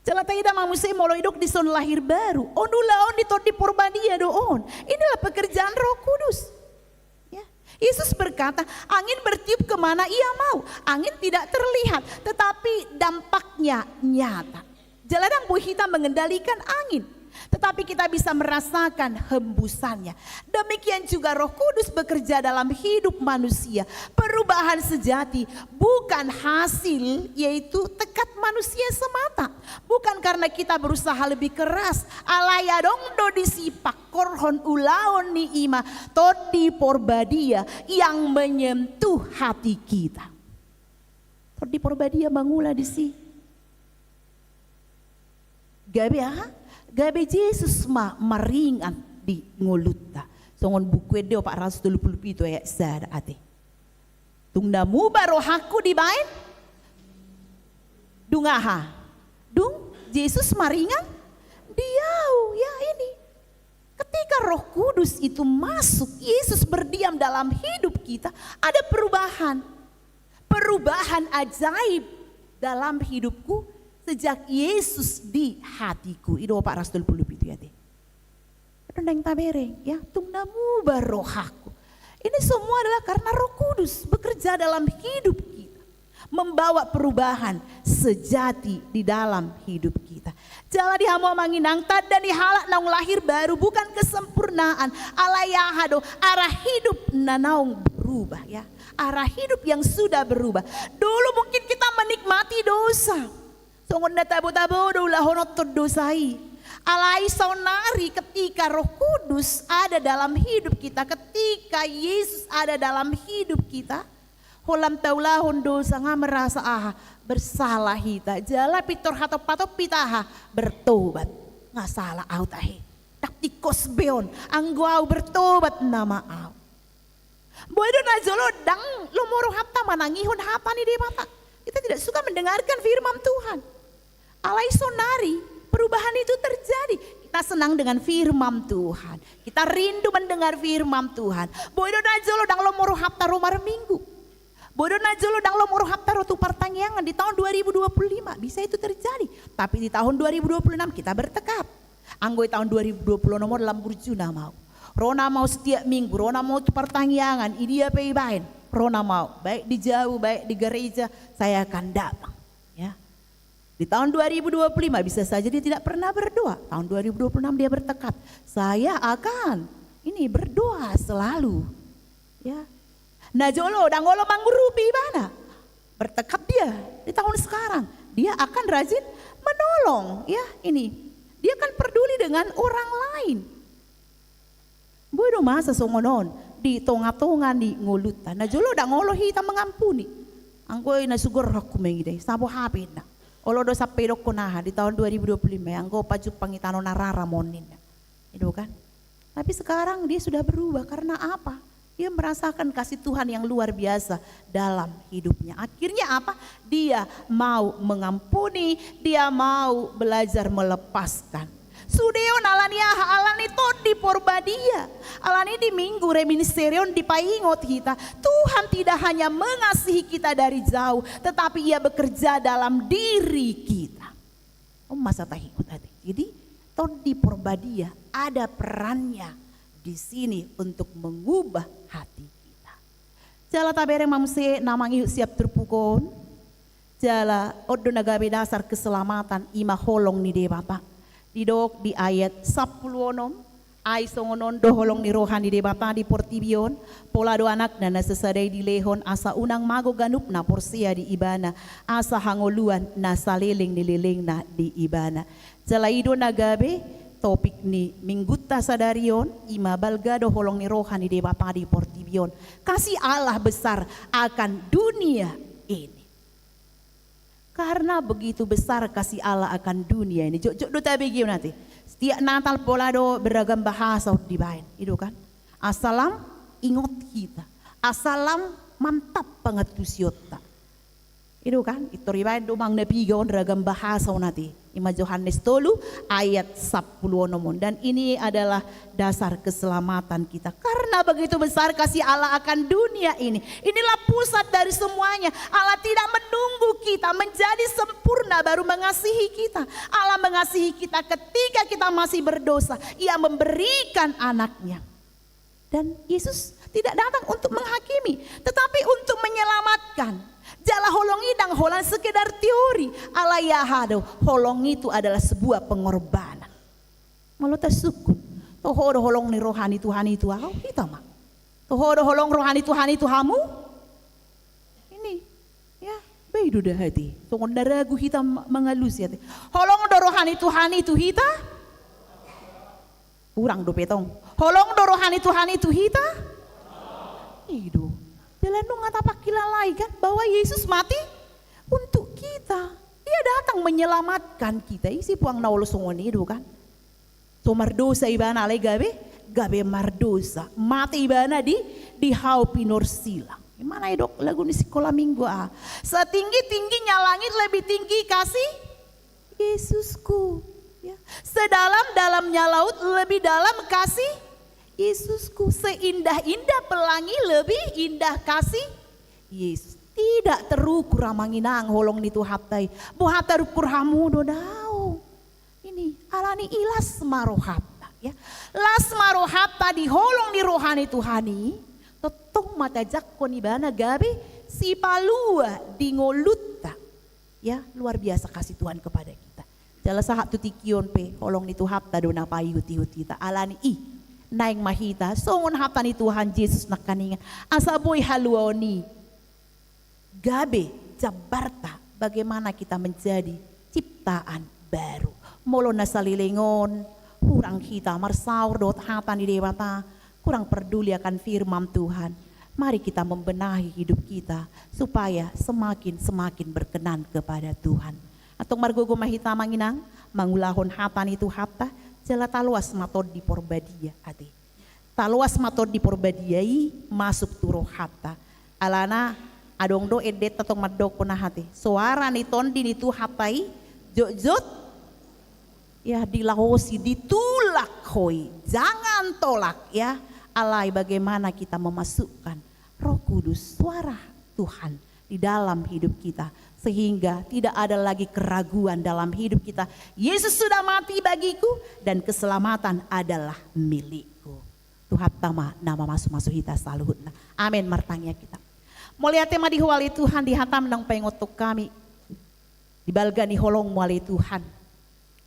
Jalatai ida mamusia molo idok di son lahir baru. Ondulaon di porbadia doon. Inilah pekerjaan Roh Kudus. Yesus berkata, angin bertiup kemana ia mau. Angin tidak terlihat, tetapi dampaknya nyata. Jaladang bu hitam mengendalikan angin, tetapi kita bisa merasakan hembusannya. Demikian juga Roh Kudus bekerja dalam hidup manusia. Perubahan sejati bukan hasil, yaitu tekad manusia semata. Bukan karena kita berusaha lebih keras. Alayadong do disipak korhon ulaon ni ima todi porbadia yang menyentuh hati kita. Todi porbadia mangula di si. Gabe Yesus maringan di ngolutta. Songon buku deo 430 itu ya sada ate. Tungdamu baru haku di bain. Dungaha. Dung Yesus maringan diau ya ini. Ketika Roh Kudus itu masuk, Yesus berdiam dalam hidup kita, ada perubahan. Perubahan ajaib dalam hidupku sejak Yesus di hatiku. Itu Pak Rasul puluh itu ya. Rendang tabereng ya, tungnamu barohaku. Ini semua adalah karena Roh Kudus bekerja dalam hidup kita, membawa perubahan sejati di dalam hidup kita. Jala dihamu manginang tad dan dihalak naung lahir baru, bukan kesempurnaan. Alayahado, arah hidup nanaung berubah ya. Arah hidup yang sudah berubah. Dulu mungkin kita menikmati dosa. Songon na tabo-tabo ulah honot dosai. Alai sonari ketika Roh Kudus ada dalam hidup kita, ketika Yesus ada dalam hidup kita, holam taulahon dosa nga merasa bersalah hita, jala pitor hatop patop pitaha bertobat, nga salah au tahe, taktikos beon, angguau bertobat nama au. Bodo na jolo dang lumoro hapta manangihon hapa ni de mata. Kita tidak suka mendengarkan firman Tuhan. Alai sonari perubahan itu terjadi. Kita senang dengan firman Tuhan. Kita rindu mendengar firman Tuhan. Bodo najolo dang lo moro hapta romar minggu. Bodo najolo dang lo moro hapta rotu pertanyaan di tahun 2025. Bisa itu terjadi. Tapi di tahun 2026 kita bertekad. Anggoi tahun 2020 nomor dalam burjuna mau. Rona mau setiap minggu. Rona mau pertanyaan. Ini apa ibain. Rona mau. Baik di jauh, baik di gereja. Saya akan datang. Ya. Di tahun 2025 bisa saja dia tidak pernah berdoa. Tahun 2026 dia bertekad, saya akan ini berdoa selalu. Ya. Nah jolo dangolo manggurupi mana? Bertekad dia di tahun sekarang. Dia akan rajin menolong. Ya ini. Dia akan peduli dengan orang lain. Bodo masa songonon di tonga-tongan di ngulutan. Nah jolo dangolo hita mengampuni. Anggoy na sugur aku mengide. Sabo hapin na. Olo dosa pedok konaha di tahun 2025 yang go paju pangitano narara monin. Itu kan. Tapi sekarang dia sudah berubah karena apa? Dia merasakan kasih Tuhan yang luar biasa dalam hidupnya. Akhirnya apa? Dia mau mengampuni, dia mau belajar melepaskan. Sudeo alania alani to di porbadia. Alani di minggu reminiserion di paingot kita. Tuhan tidak hanya mengasihi kita dari jauh, tetapi ia bekerja dalam diri kita. Masa tahingot tadi. Jadi to di porbadia ada perannya di sini untuk mengubah hati kita. Jala tabereng mamse namangi siap terpukon. Jala odo nagabe dasar keselamatan ima holong ni de Bapak. Didok di ayat 10 ay songonon doholong ni rohani de Bapa di portibion pola do anak na nasasaday di lehon asa unang mago ganup na porsia di ibana asa hangoluan na saliling nililing na di ibana. Jalaido nagabe topik ni mingguta sadarion ima balga doholong ni rohani de Bapa di portibion. Kasih Allah besar akan dunia ini. Karena begitu besar kasih Allah akan dunia ini. Jok do tabe giu nanti. Setiap Natal pola do beragam bahasa dibain. Itu kan. Asalam ingot kita. Asalam mantap pengetusiota. Itu kan. Itu ribain do mang nepigaon beragam bahasa nanti. Ima Yohanes 3 ayat 10 nomon. Dan ini adalah dasar keselamatan kita. Karena begitu besar kasih Allah akan dunia ini. Inilah pusat dari semuanya. Allah tidak menunggu kita menjadi sempurna baru mengasihi kita. Allah mengasihi kita ketika kita masih berdosa. Ia memberikan anaknya. Dan Yesus tidak datang untuk menghakimi, tetapi untuk menyelamatkan. Jala holong idang holan sekedar teori. Alayahado, holong itu adalah sebuah pengorbanan. Malu tasukun. Tohodo holong ni rohani Tuhan itu aku kita mah. Tohodo holong rohani Tuhan itu hamu. Ini ya beidu dah hati. Tunggu daragu kita mengalus ya. Holong do rohani Tuhan itu kita. Urang do petong. Holong do rohani Tuhan itu kita. Idu. Jalan nu ngatapak kilalai kan bahwa Yesus mati untuk kita. Dia datang menyelamatkan kita. Isi puang naulo songoni itu kan. So mardosa ibana alai gabe mardosa. Mati ibana di hau pinor sila. Gimana ya dok lagu di sekolah minggu Setinggi-tingginya langit lebih tinggi kasih Yesusku. Ya. Sedalam-dalamnya laut lebih dalam kasih Yesusku. Seindah-indah pelangi lebih indah kasih Yesus. Tidak terukur ramanginang holong nitu haptai. Buhat terukur hamu dodau. Ini alani ilas marohapta. Ya. Las marohapta di holong ni rohani Tuhani. Totong mata jakko ni bana gabe si palua di ngolutta. Ya luar biasa kasih Tuhan kepada kita. Jala sahat tu tikion pe holong ni Tuhapta do napai huti-huti ta alani naing mahita songon hapta ni Tuhan Yesus nakaningan asa boy haluoni gabe jabarta bagaimana kita menjadi ciptaan baru. Molo nasalilingon hurang kita marsaur dot hata ni dewata kurang peduli akan firman Tuhan. Mari kita membenahi hidup kita supaya semakin berkenan kepada Tuhan. Atong margogo mahita manginang mangulahon hatan itu hata jala taluas matod di porbadia ate. Taluas matod di porbadiai masuk turo hata. Alana adong do edet tatong madok puna hati. Suara ni tondi nitu hatai jot ya dilahosi ditulak hoi. Jangan tolak ya. Alai bagaimana kita memasukkan Roh Kudus, suara Tuhan di dalam hidup kita sehingga tidak ada lagi keraguan dalam hidup kita. Yesus sudah mati bagiku dan keselamatan adalah milikku. Tuhan tama nama masuk hita selalu. Amin martangnya kita. Mulia tema di huali Tuhan dihatam nang pengotok kami dibalgani holong muali Tuhan.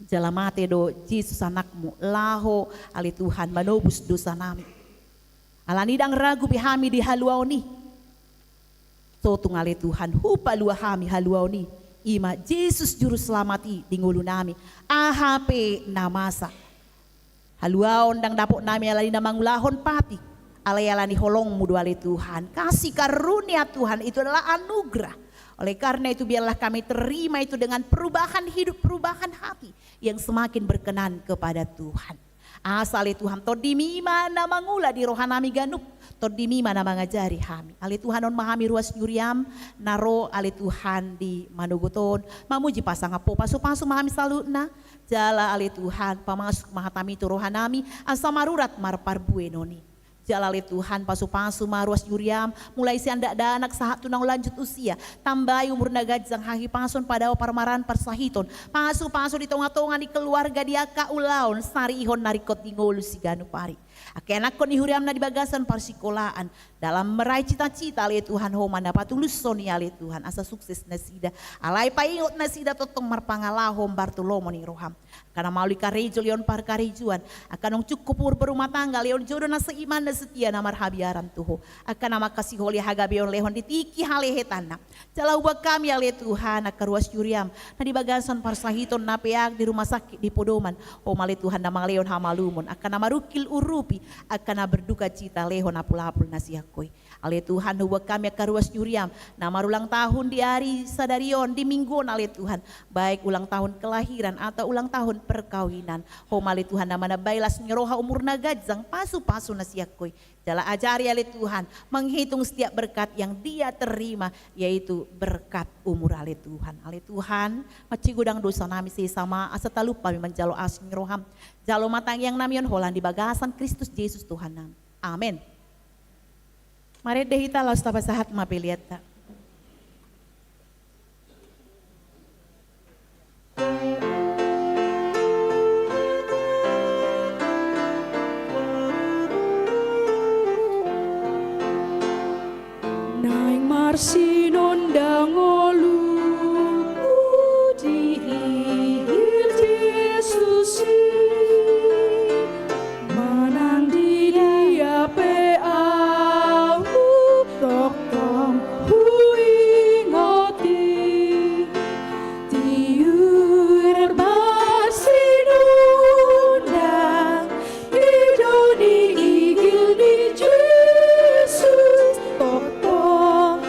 Jalamate do Yesus anakmu laho ali Tuhan manobus dosa nami. Alanidang ragu bihami di haluau ni. So tungale Tuhan hupa lua hami haluau ni. Ima Yesus juru selamati di ngulu nami. AHP namasa. Haluau ndang dapok nami alani namangulahon pati. Alay-alani holong mudu ale Tuhan. Kasih karunia Tuhan itu adalah anugerah. Oleh karena itu biarlah kami terima itu dengan perubahan hidup, perubahan hati. Yang semakin berkenan kepada Tuhan. Asal Tuhan todimi mana mangula di rohanami ganup todimi mana mangajari hami ali Tuhan on mahami ruas nyuriam naro ali Tuhan di manugoton mamuji pasang apo pasu mahami saluna jala ali Tuhan pamasuk mahatami tu rohanami asa marurat marpar buenoni jala ali Tuhan pasu maruas nyuriam mulai sianda danak sahat tunang lanjut usia tambai umur nagajang hahi pason pada parmaran persahiton pasu di tonga-tonga di keluarga dia kaulaon sari ihon narikot di ngolu si ganu pari akenak kon ihuriam na di bagasan parsikolaan dalam meraih cita-cita ali Tuhan ho mandapat tulus soni ali Tuhan asa sukses nasida alai paingot nasida totong marpangalahom Bartolomo ni roham karena mauli karejo leon par karejuan akan cukup berumah tangga leon jodoh na seiman na setia namar habiaran tuho akan nama kasih holi hagabeon lehon ditiki halehe tanah jala ubah kami ali Tuhan akaruas juriam na di bagasan parsahiton na peak di rumah sakit di Podoman o mali Tuhan nama leon hamalumun akan nama rukil urupi akan nama berduka cita lehon apul-apul nasiakoi ali Tuhan ubah kami akaruas juriam nama ulang tahun di hari sadarion di mingguon ali Tuhan baik ulang tahun kelahiran atau ulang tahun perkawinan ho mali Tuhan nama na bailas ngeroha umur nagajang pasu nasiakoi jala ajari ali Tuhan menghitung setiap berkat yang dia terima yaitu berkat umur ali Tuhan maci gudang dosa nami sama asa talupa menjalo asing roham jalo matang yang namion holan di bagasan Kristus Yesus Tuhan nam amin. Mari dehita laus tabasahat mapeliata. Naing marsinon dangolu di Yesus manang di dia pe au tok tom hui ngoti tiur marsinon dang idoni igil di Yesus tok tom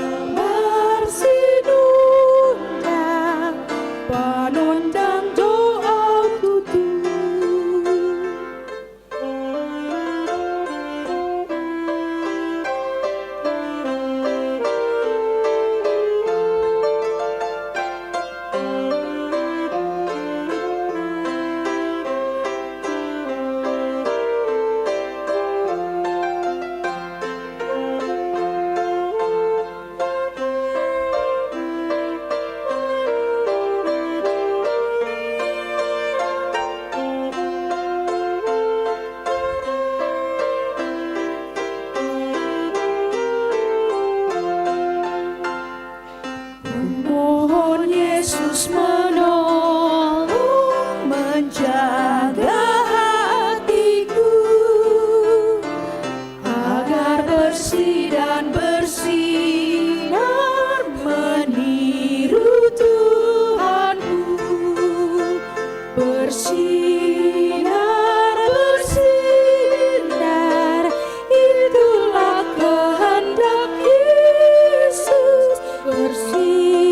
bersih dan bersinar meniru Tuhanku. Bersinar, bersinar, itulah kehendak Yesus. Bersinar,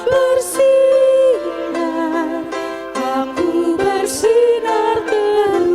bersinar, aku bersinar terus.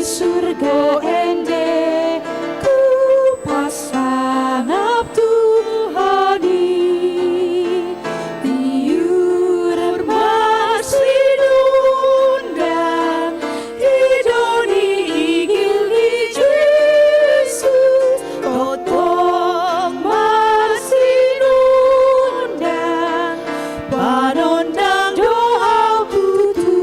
Surga ende ku pasanap Tuhani tiur masih idoni igil di Yesus totong masih panondang doa putu.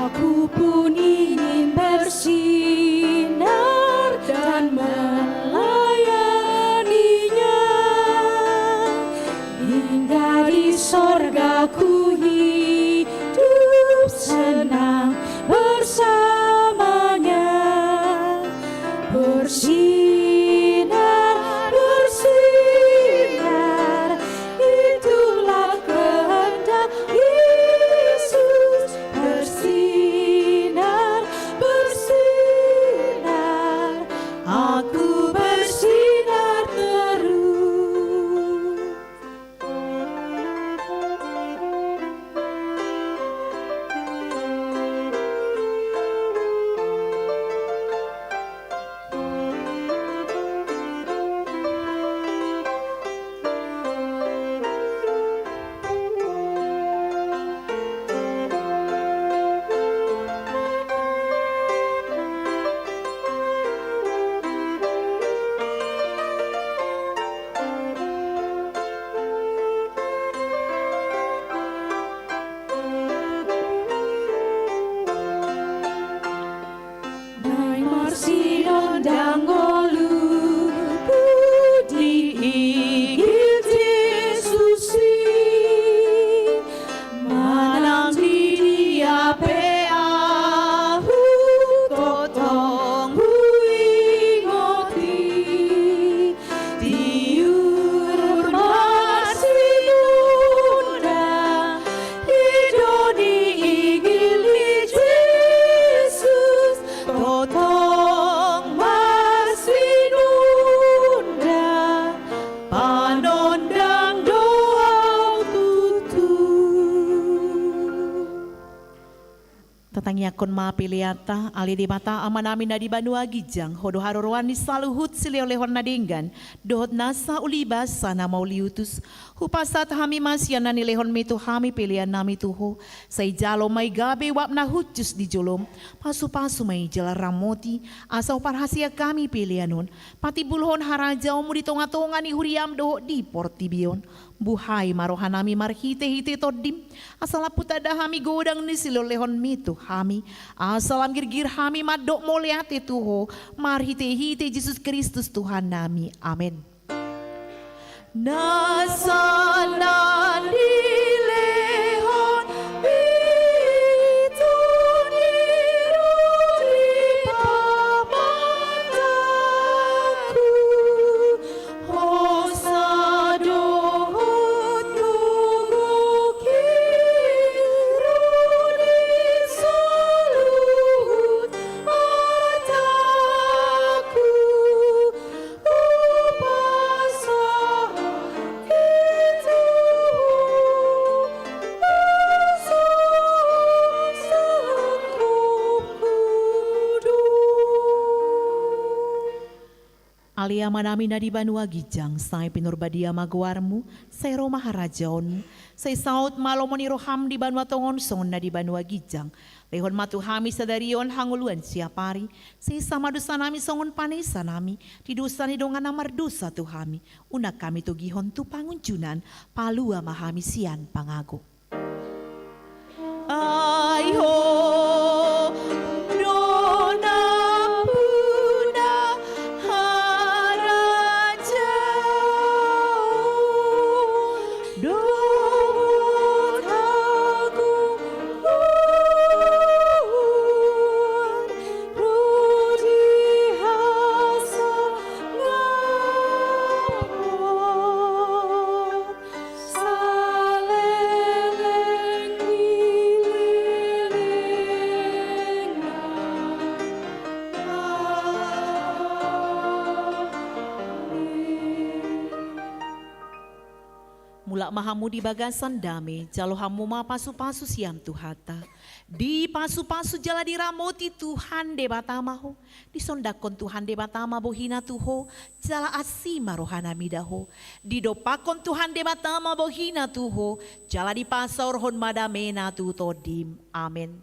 Aku pun ingin bersinar dan melayaninya hingga di sorga ku hidup senang bersamanya. Bersinar, bersinar, itulah kehendak Yesus. Bersinar, bersinar, aku bersinar terus. Nai marsinon dangolu budi igil Yesusi manang di dia peahu totong huingoti tiur masih undang idoni igil Yesus totong masih undang panondang doa tutu. Tatang yakon mapiliata ali di mata amanami na di Banua Gijang hodo haruruan ni saluhut silolehon na dinggan dohot nasa ulibas sana mauliutus hupasat hami masyan na nilehon mito hami pilihan nami tuho say jalo may gabi wap na hutjus di jolom pasu-pasu may jala ramoti asaw parhasia kami pilihanon pati bulhon harajaw mo di tonga-tonga ni huriam doho di portibion buhay marohanami marhite-hite todim, asala putada hami godang ni silolehon mitu hami, asalam girgir hami madok moleate tuho, marhite-hite Yesus Kristus Tuhan nami, amin. Nasanan dilehon bitun iruri pamandaku, hosadohut gugukiruni saluhut artaku, upasa Alia manami na di Banua Gijang, sai pinurbadia magwarmu, sai Roma harajaon, sai saut malomoni roham di Banua Tongon son na di Banua Gijang, lehon matu hami sadarion hanguluan siapari, sai sama dosa nami songon panesa nami, di dosa ni dongan namar dosa tu hami, unak kami tu gihon tu panguncunan, palua mahami sian pangago. Aiho Mulak mahamu di bagasan dame, jalo hamu ma pasu-pasu siam tuhata. Di pasu-pasu jala diramoti Tuhan de batamaho. Di sondakon Tuhan de batama bohina tuho, jala asima rohana midaho. Di dopakon Tuhan de batama bohina tuho, jala di pasar hon madamena tu todim. Amin.